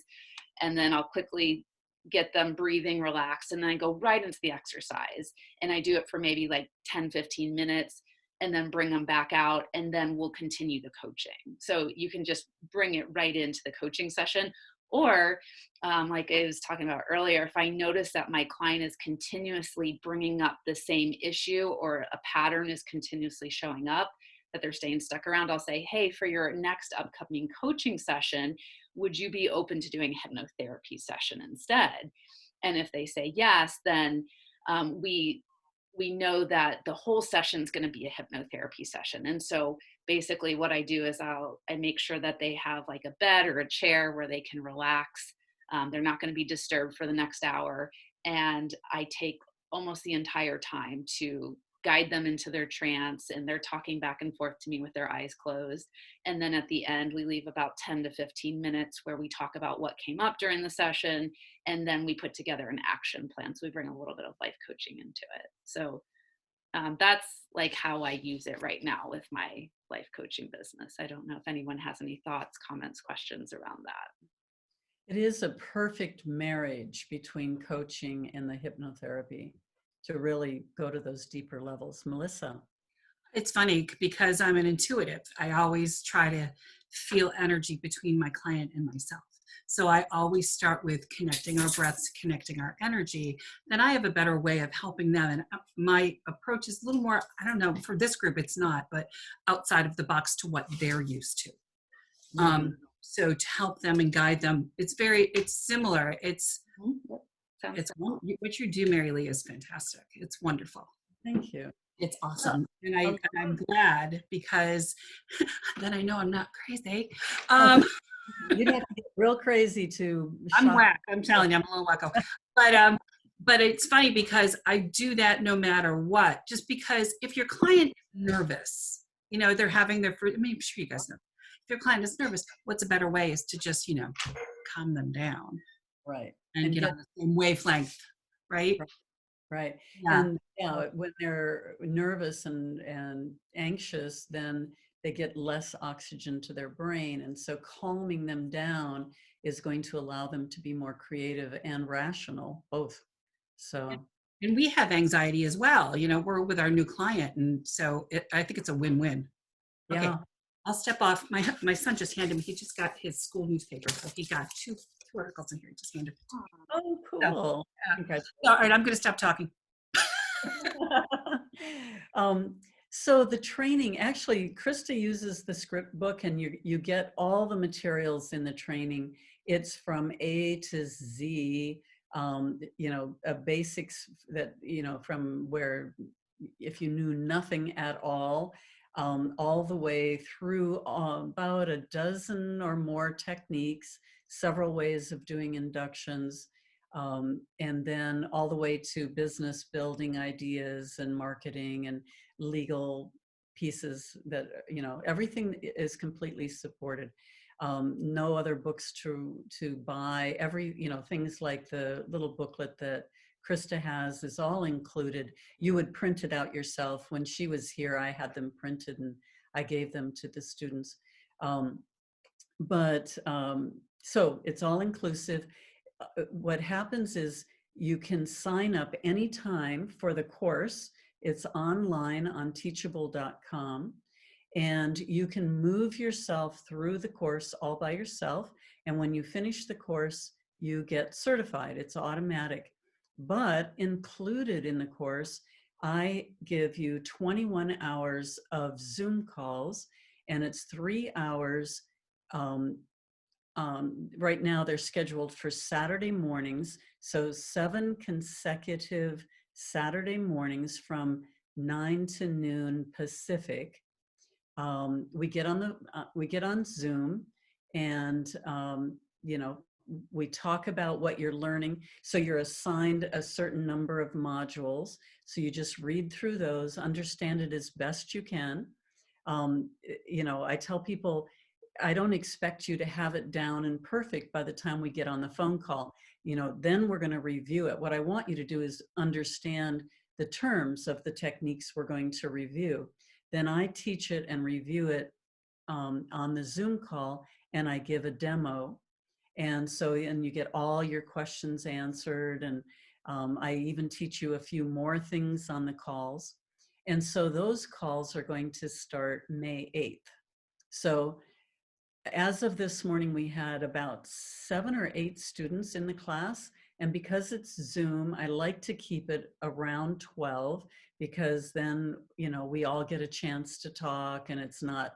And then I'll quickly get them breathing relaxed. And then I go right into the exercise. And I do it for maybe like 10, 15 minutes and then bring them back out. And then we'll continue the coaching. So you can just bring it right into the coaching session. Or like I was talking about earlier, if I notice that my client is continuously bringing up the same issue or a pattern is continuously showing up that they're staying stuck around, I'll say, hey, for your next upcoming coaching session, would you be open to doing a hypnotherapy session instead? And if they say yes, then we know that the whole session is going to be a hypnotherapy session. And so basically what I do is I make sure that they have like a bed or a chair where they can relax. They're not going to be disturbed for the next hour. And I take almost the entire time to guide them into their trance, and they're talking back and forth to me with their eyes closed. And then at the end, we leave about 10 to 15 minutes where we talk about what came up during the session. And then we put together an action plan. So we bring a little bit of life coaching into it. So that's like how I use it right now with my life coaching business. I don't know if anyone has any thoughts, comments, questions around that. It is a perfect marriage between coaching and the hypnotherapy to really go to those deeper levels. Melissa? It's funny because I'm an intuitive. I always try to feel energy between my client and myself. So I always start with connecting our breaths, connecting our energy. Then I have a better way of helping them. And my approach is a little more, I don't know, for this group it's not, but outside of the box to what they're used to. So to help them and guide them, it's similar. What you do, Mary Lee, is fantastic. It's wonderful. Thank you. It's awesome. And I'm glad because then I know I'm not crazy. You'd have to get real crazy to I'm whack. I'm telling you, I'm a little wacko. But it's funny because I do that no matter what. Just because if your client is nervous, they're having their fruit. I mean, I'm sure you guys know. If your client is nervous, what's a better way is to just, calm them down. Right. And get on the same wavelength, right? Right. Yeah. And when they're nervous and anxious, then they get less oxygen to their brain. And so calming them down is going to allow them to be more creative and rational, both. So. And we have anxiety as well. We're with our new client. And so I think it's a win-win. Okay. Yeah. I'll step off. My son just handed me, he just got his school newspaper. So he got two articles in here. He just handed it. Oh, cool. So, all right, I'm going to stop talking. So the training, actually, Krista uses the script book, and you get all the materials in the training. It's from A to Z, basics that, from where if you knew nothing at all the way through about a dozen or more techniques, several ways of doing inductions, and then all the way to business building ideas and marketing and legal pieces that, everything is completely supported. No other books to buy. Things like the little booklet that Krista has is all included. You would print it out yourself. When she was here, I had them printed and I gave them to the students. So it's all inclusive. What happens is you can sign up anytime for the course. It's online on teachable.com, and you can move yourself through the course all by yourself. And when you finish the course, you get certified. It's automatic. But included in the course, I give you 21 hours of Zoom calls, and it's 3 hours. Right now they're scheduled for Saturday mornings. So 7 consecutive Saturday mornings from 9 to noon Pacific. We get on Zoom, and we talk about what you're learning. So you're assigned a certain number of modules. So you just read through those, understand it as best you can. I tell people, I don't expect you to have it down and perfect by the time we get on the phone call. Then we're going to review it. What I want you to do is understand the terms of the techniques we're going to review. Then I teach it and review it on the Zoom call, and I give a demo. And you get all your questions answered. And I even teach you a few more things on the calls. And so those calls are going to start May 8th. So as of this morning, we had about 7 or 8 students in the class. And because it's Zoom, I like to keep it around 12, because then, we all get a chance to talk and it's not,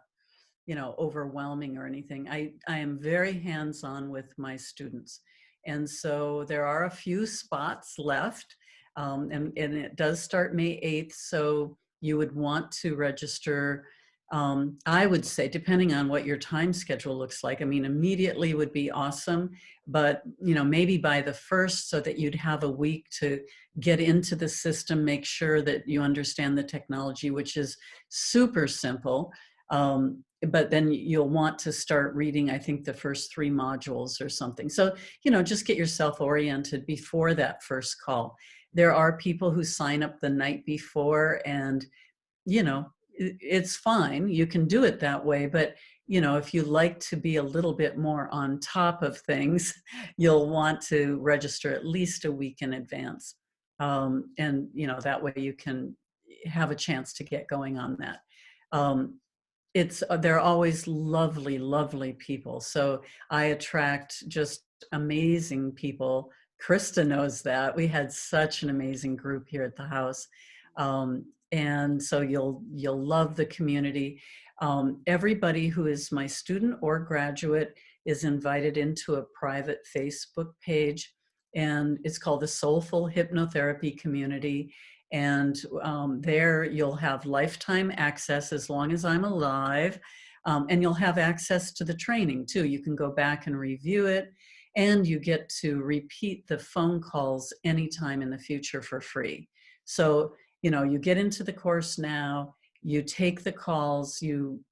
overwhelming or anything. I am very hands-on with my students. And so there are a few spots left, and it does start May 8th. So you would want to register, I would say, depending on what your time schedule looks like. I mean, immediately would be awesome, but maybe by the 1st, so that you'd have a week to get into the system, make sure that you understand the technology, which is super simple. But then you'll want to start reading, I think, the first 3 modules or something. So, just get yourself oriented before that first call. There are people who sign up the night before, and, it's fine. You can do it that way. But, if you like to be a little bit more on top of things, you'll want to register at least a week in advance. And, that way you can have a chance to get going on that. They're always lovely, lovely people. So I attract just amazing people. Krista knows that. We had such an amazing group here at the house. And so you'll love the community. Everybody who is my student or graduate is invited into a private Facebook page, and it's called the Soulful Hypnotherapy Community. And there you'll have lifetime access as long as I'm alive. And you'll have access to the training too. You can go back and review it, and you get to repeat the phone calls anytime in the future for free. So, you get into the course now, you take the calls, you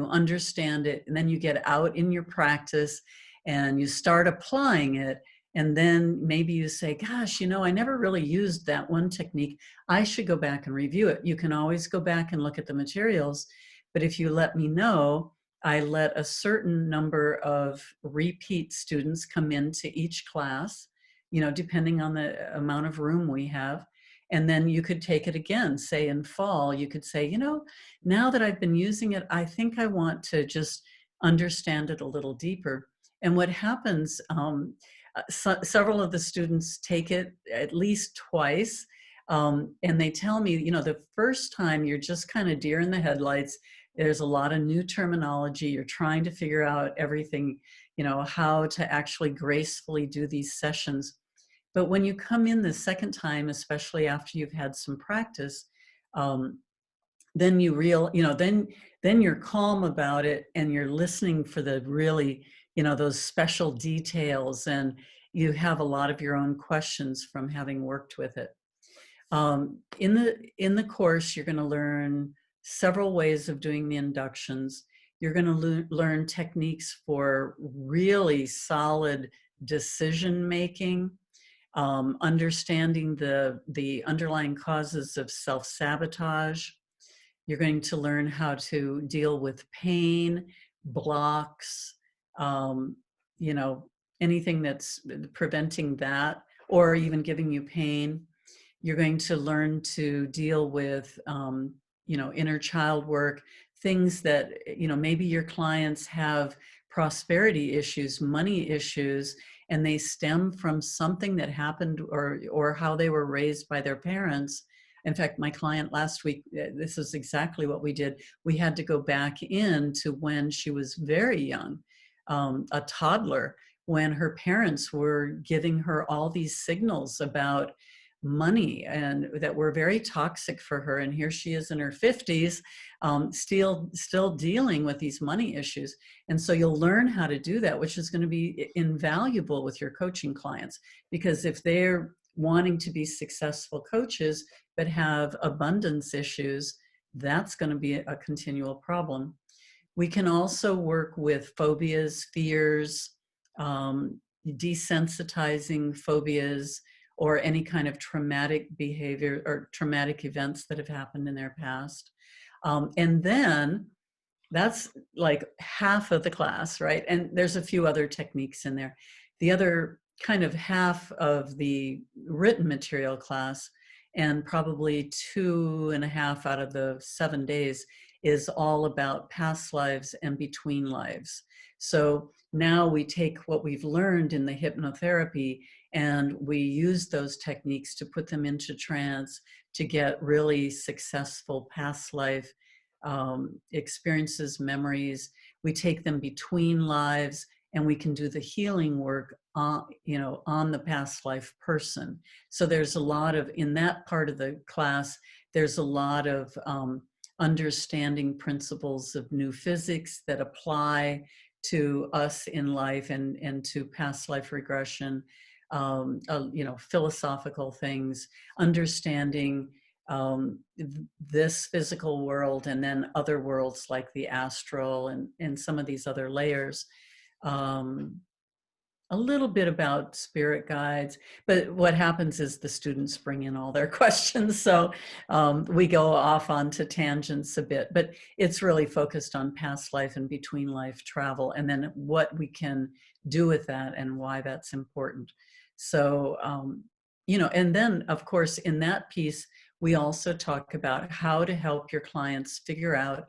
understand it, and then you get out in your practice and you start applying it. And then maybe you say, gosh, I never really used that one technique. I should go back and review it. You can always go back and look at the materials. But if you let me know, I let a certain number of repeat students come into each class, depending on the amount of room we have. And then you could take it again, say in fall, you could say, now that I've been using it, I think I want to just understand it a little deeper. And what happens, several of the students take it at least twice. And they tell me, the first time you're just kind of deer in the headlights. There's a lot of new terminology. You're trying to figure out everything, how to actually gracefully do these sessions. But when you come in the second time, especially after you've had some practice, then then you're calm about it, and you're listening for the really, those special details, and you have a lot of your own questions from having worked with it. In the course, you're going to learn several ways of doing the inductions. You're going to learn techniques for really solid decision making, understanding the underlying causes of self-sabotage. You're going to learn how to deal with pain, blocks, anything that's preventing that or even giving you pain. You're going to learn to deal with, inner child work, things that, maybe your clients have prosperity issues, money issues, and they stem from something that happened or how they were raised by their parents. In fact, my client last week, this is exactly what we did. We had to go back into when she was very young, a toddler, when her parents were giving her all these signals about money and that were very toxic for her. And here she is in her 50s, still dealing with these money issues. And so you'll learn how to do that, which is going to be invaluable with your coaching clients, because if they're wanting to be successful coaches but have abundance issues, that's going to be a continual problem. We can also work with phobias, fears, desensitizing phobias, or any kind of traumatic behavior or traumatic events that have happened in their past. And then that's like half of the class, right? And there's a few other techniques in there. The other kind of half of the written material class, and probably 2.5 out of the 7 days, is all about past lives and between lives. So now we take what we've learned in the hypnotherapy and we use those techniques to put them into trance to get really successful past life experiences, memories. We take them between lives and we can do the healing work on, on the past life person. So there's a lot of, in that part of the class, there's a lot of understanding principles of new physics that apply to us in life and to past life regression, philosophical things, understanding this physical world and then other worlds like the astral and some of these other layers. A little bit about spirit guides, but what happens is the students bring in all their questions. So we go off onto tangents a bit, but it's really focused on past life and between life travel, and then what we can do with that and why that's important. So, and then of course, in that piece, we also talk about how to help your clients figure out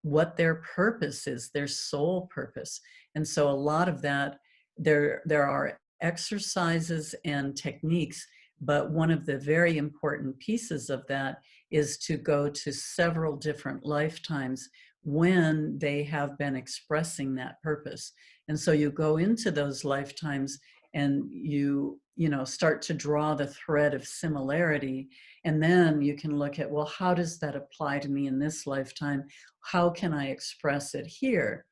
what their purpose is, their soul purpose. And so a lot of that, there are exercises and techniques, but one of the very important pieces of that is to go to several different lifetimes when they have been expressing that purpose. And so you go into those lifetimes and you start to draw the thread of similarity. And then you can look at, well, how does that apply to me in this lifetime? How can I express it here?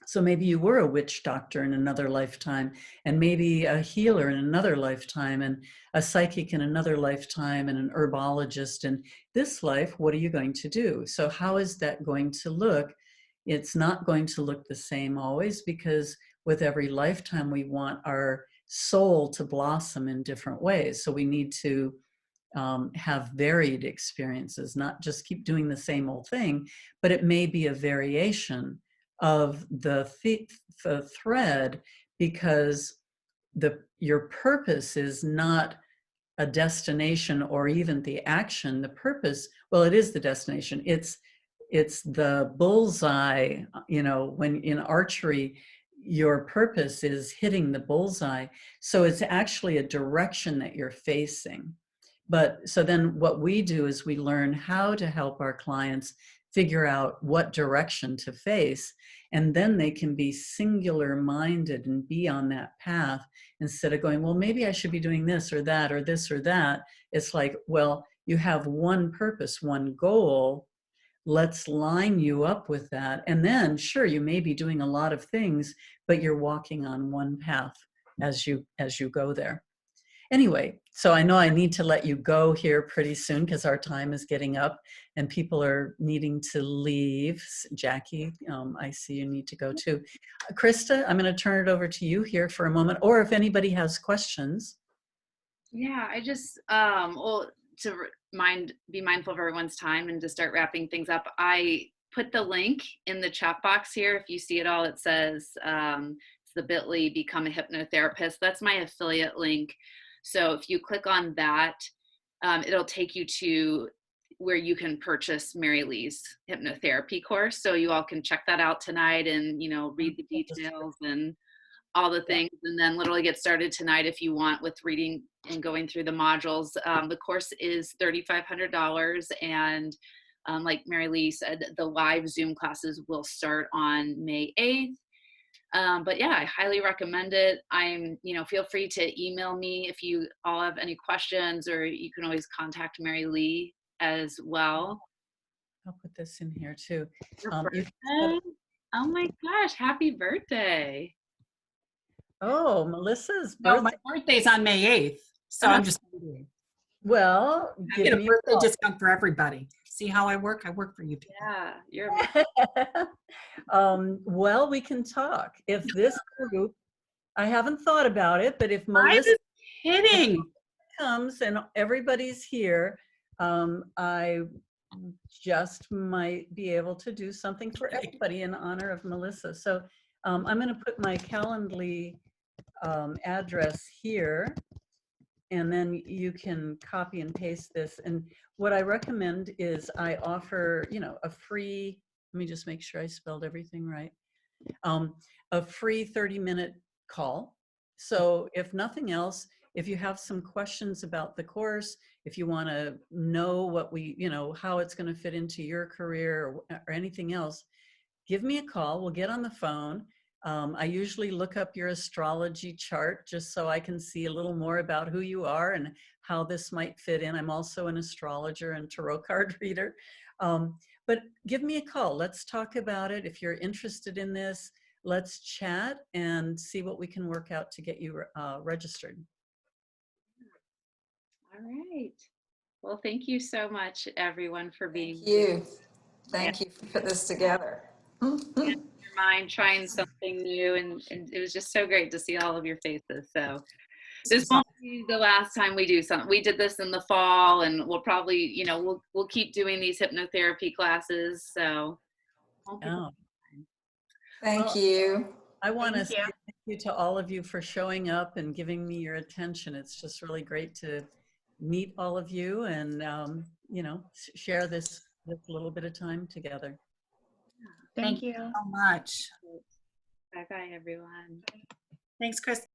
So maybe you were a witch doctor in another lifetime, and maybe a healer in another lifetime, and a psychic in another lifetime, and an herbologist in this life. What are you going to do? So how is that going to look? It's not going to look the same always, because with every lifetime, we want our soul to blossom in different ways. So we need to have varied experiences, not just keep doing the same old thing, but it may be a variation of the thread, because your purpose is not a destination or even the action. The purpose, well, it is the destination. It's the bullseye. When in archery, your purpose is hitting the bullseye. So it's actually a direction that you're facing. But so then what we do is we learn how to help our clients figure out what direction to face, and then they can be singular minded and be on that path instead of going, well, maybe I should be doing this or that or this or that. It's like, well, you have one purpose, one goal. Let's line you up with that. And then sure, you may be doing a lot of things, but you're walking on one path as you go there. Anyway, so I know I need to let you go here pretty soon because our time is getting up and people are needing to leave. Jackie, I see you need to go too. Krista, I'm going to turn it over to you here for a moment, or if anybody has questions. Yeah, I just, be mindful of everyone's time and to start wrapping things up, I put the link in the chat box here. If you see it all, it says it's the bit.ly become a hypnotherapist. That's my affiliate link. So if you click on that, it'll take you to where you can purchase Mary Lee's hypnotherapy course. So you all can check that out tonight and, read the details and all the things, and then literally get started tonight if you want with reading and going through the modules. The course is $3,500, and like Mary Lee said, the live Zoom classes will start on May 8th. But yeah, I highly recommend it. Feel free to email me if you all have any questions, or you can always contact Mary Lee as well. I'll put this in here too. Oh my gosh, happy birthday. Oh, Melissa's birthday. No, my birthday's on May 8th. So I'm just wondering. Well, I get a birthday discount for everybody. See how I work? I work for you people. Yeah, you're Well, we can talk. If this group, I haven't thought about it, but if I Melissa was kidding. comes and everybody's here, I just might be able to do something for everybody in honor of Melissa. So I'm going to put my Calendly address here, and then you can copy and paste this. And what I recommend is I offer, you know, a free, let me just make sure I spelled everything right, a free 30-minute call. So if nothing else, if you have some questions about the course, if you want to know what we, you know, how it's going to fit into your career or anything else, give me a call. We'll get on the phone. I usually look up your astrology chart just so I can see a little more about who you are and how this might fit in. I'm also an astrologer and tarot card reader. But give me a call. Let's talk about it. If you're interested in this, let's chat and see what we can work out to get you registered. all right. Well, thank you so much, everyone, for being Thank you. Thank you for putting this together. your mind, trying something new, and it was just so great to see all of your faces. So this won't be the last time we do something. We did this in the fall, and we'll probably, you know, we'll keep doing these hypnotherapy classes. So Oh. Thank Well, you. I want to Thank say you. thank you to all of you for showing up and giving me your attention. It's just really great to meet all of you and, you know, share this little bit of time together. Thank you. So much. bye bye, everyone. Thanks, Chris.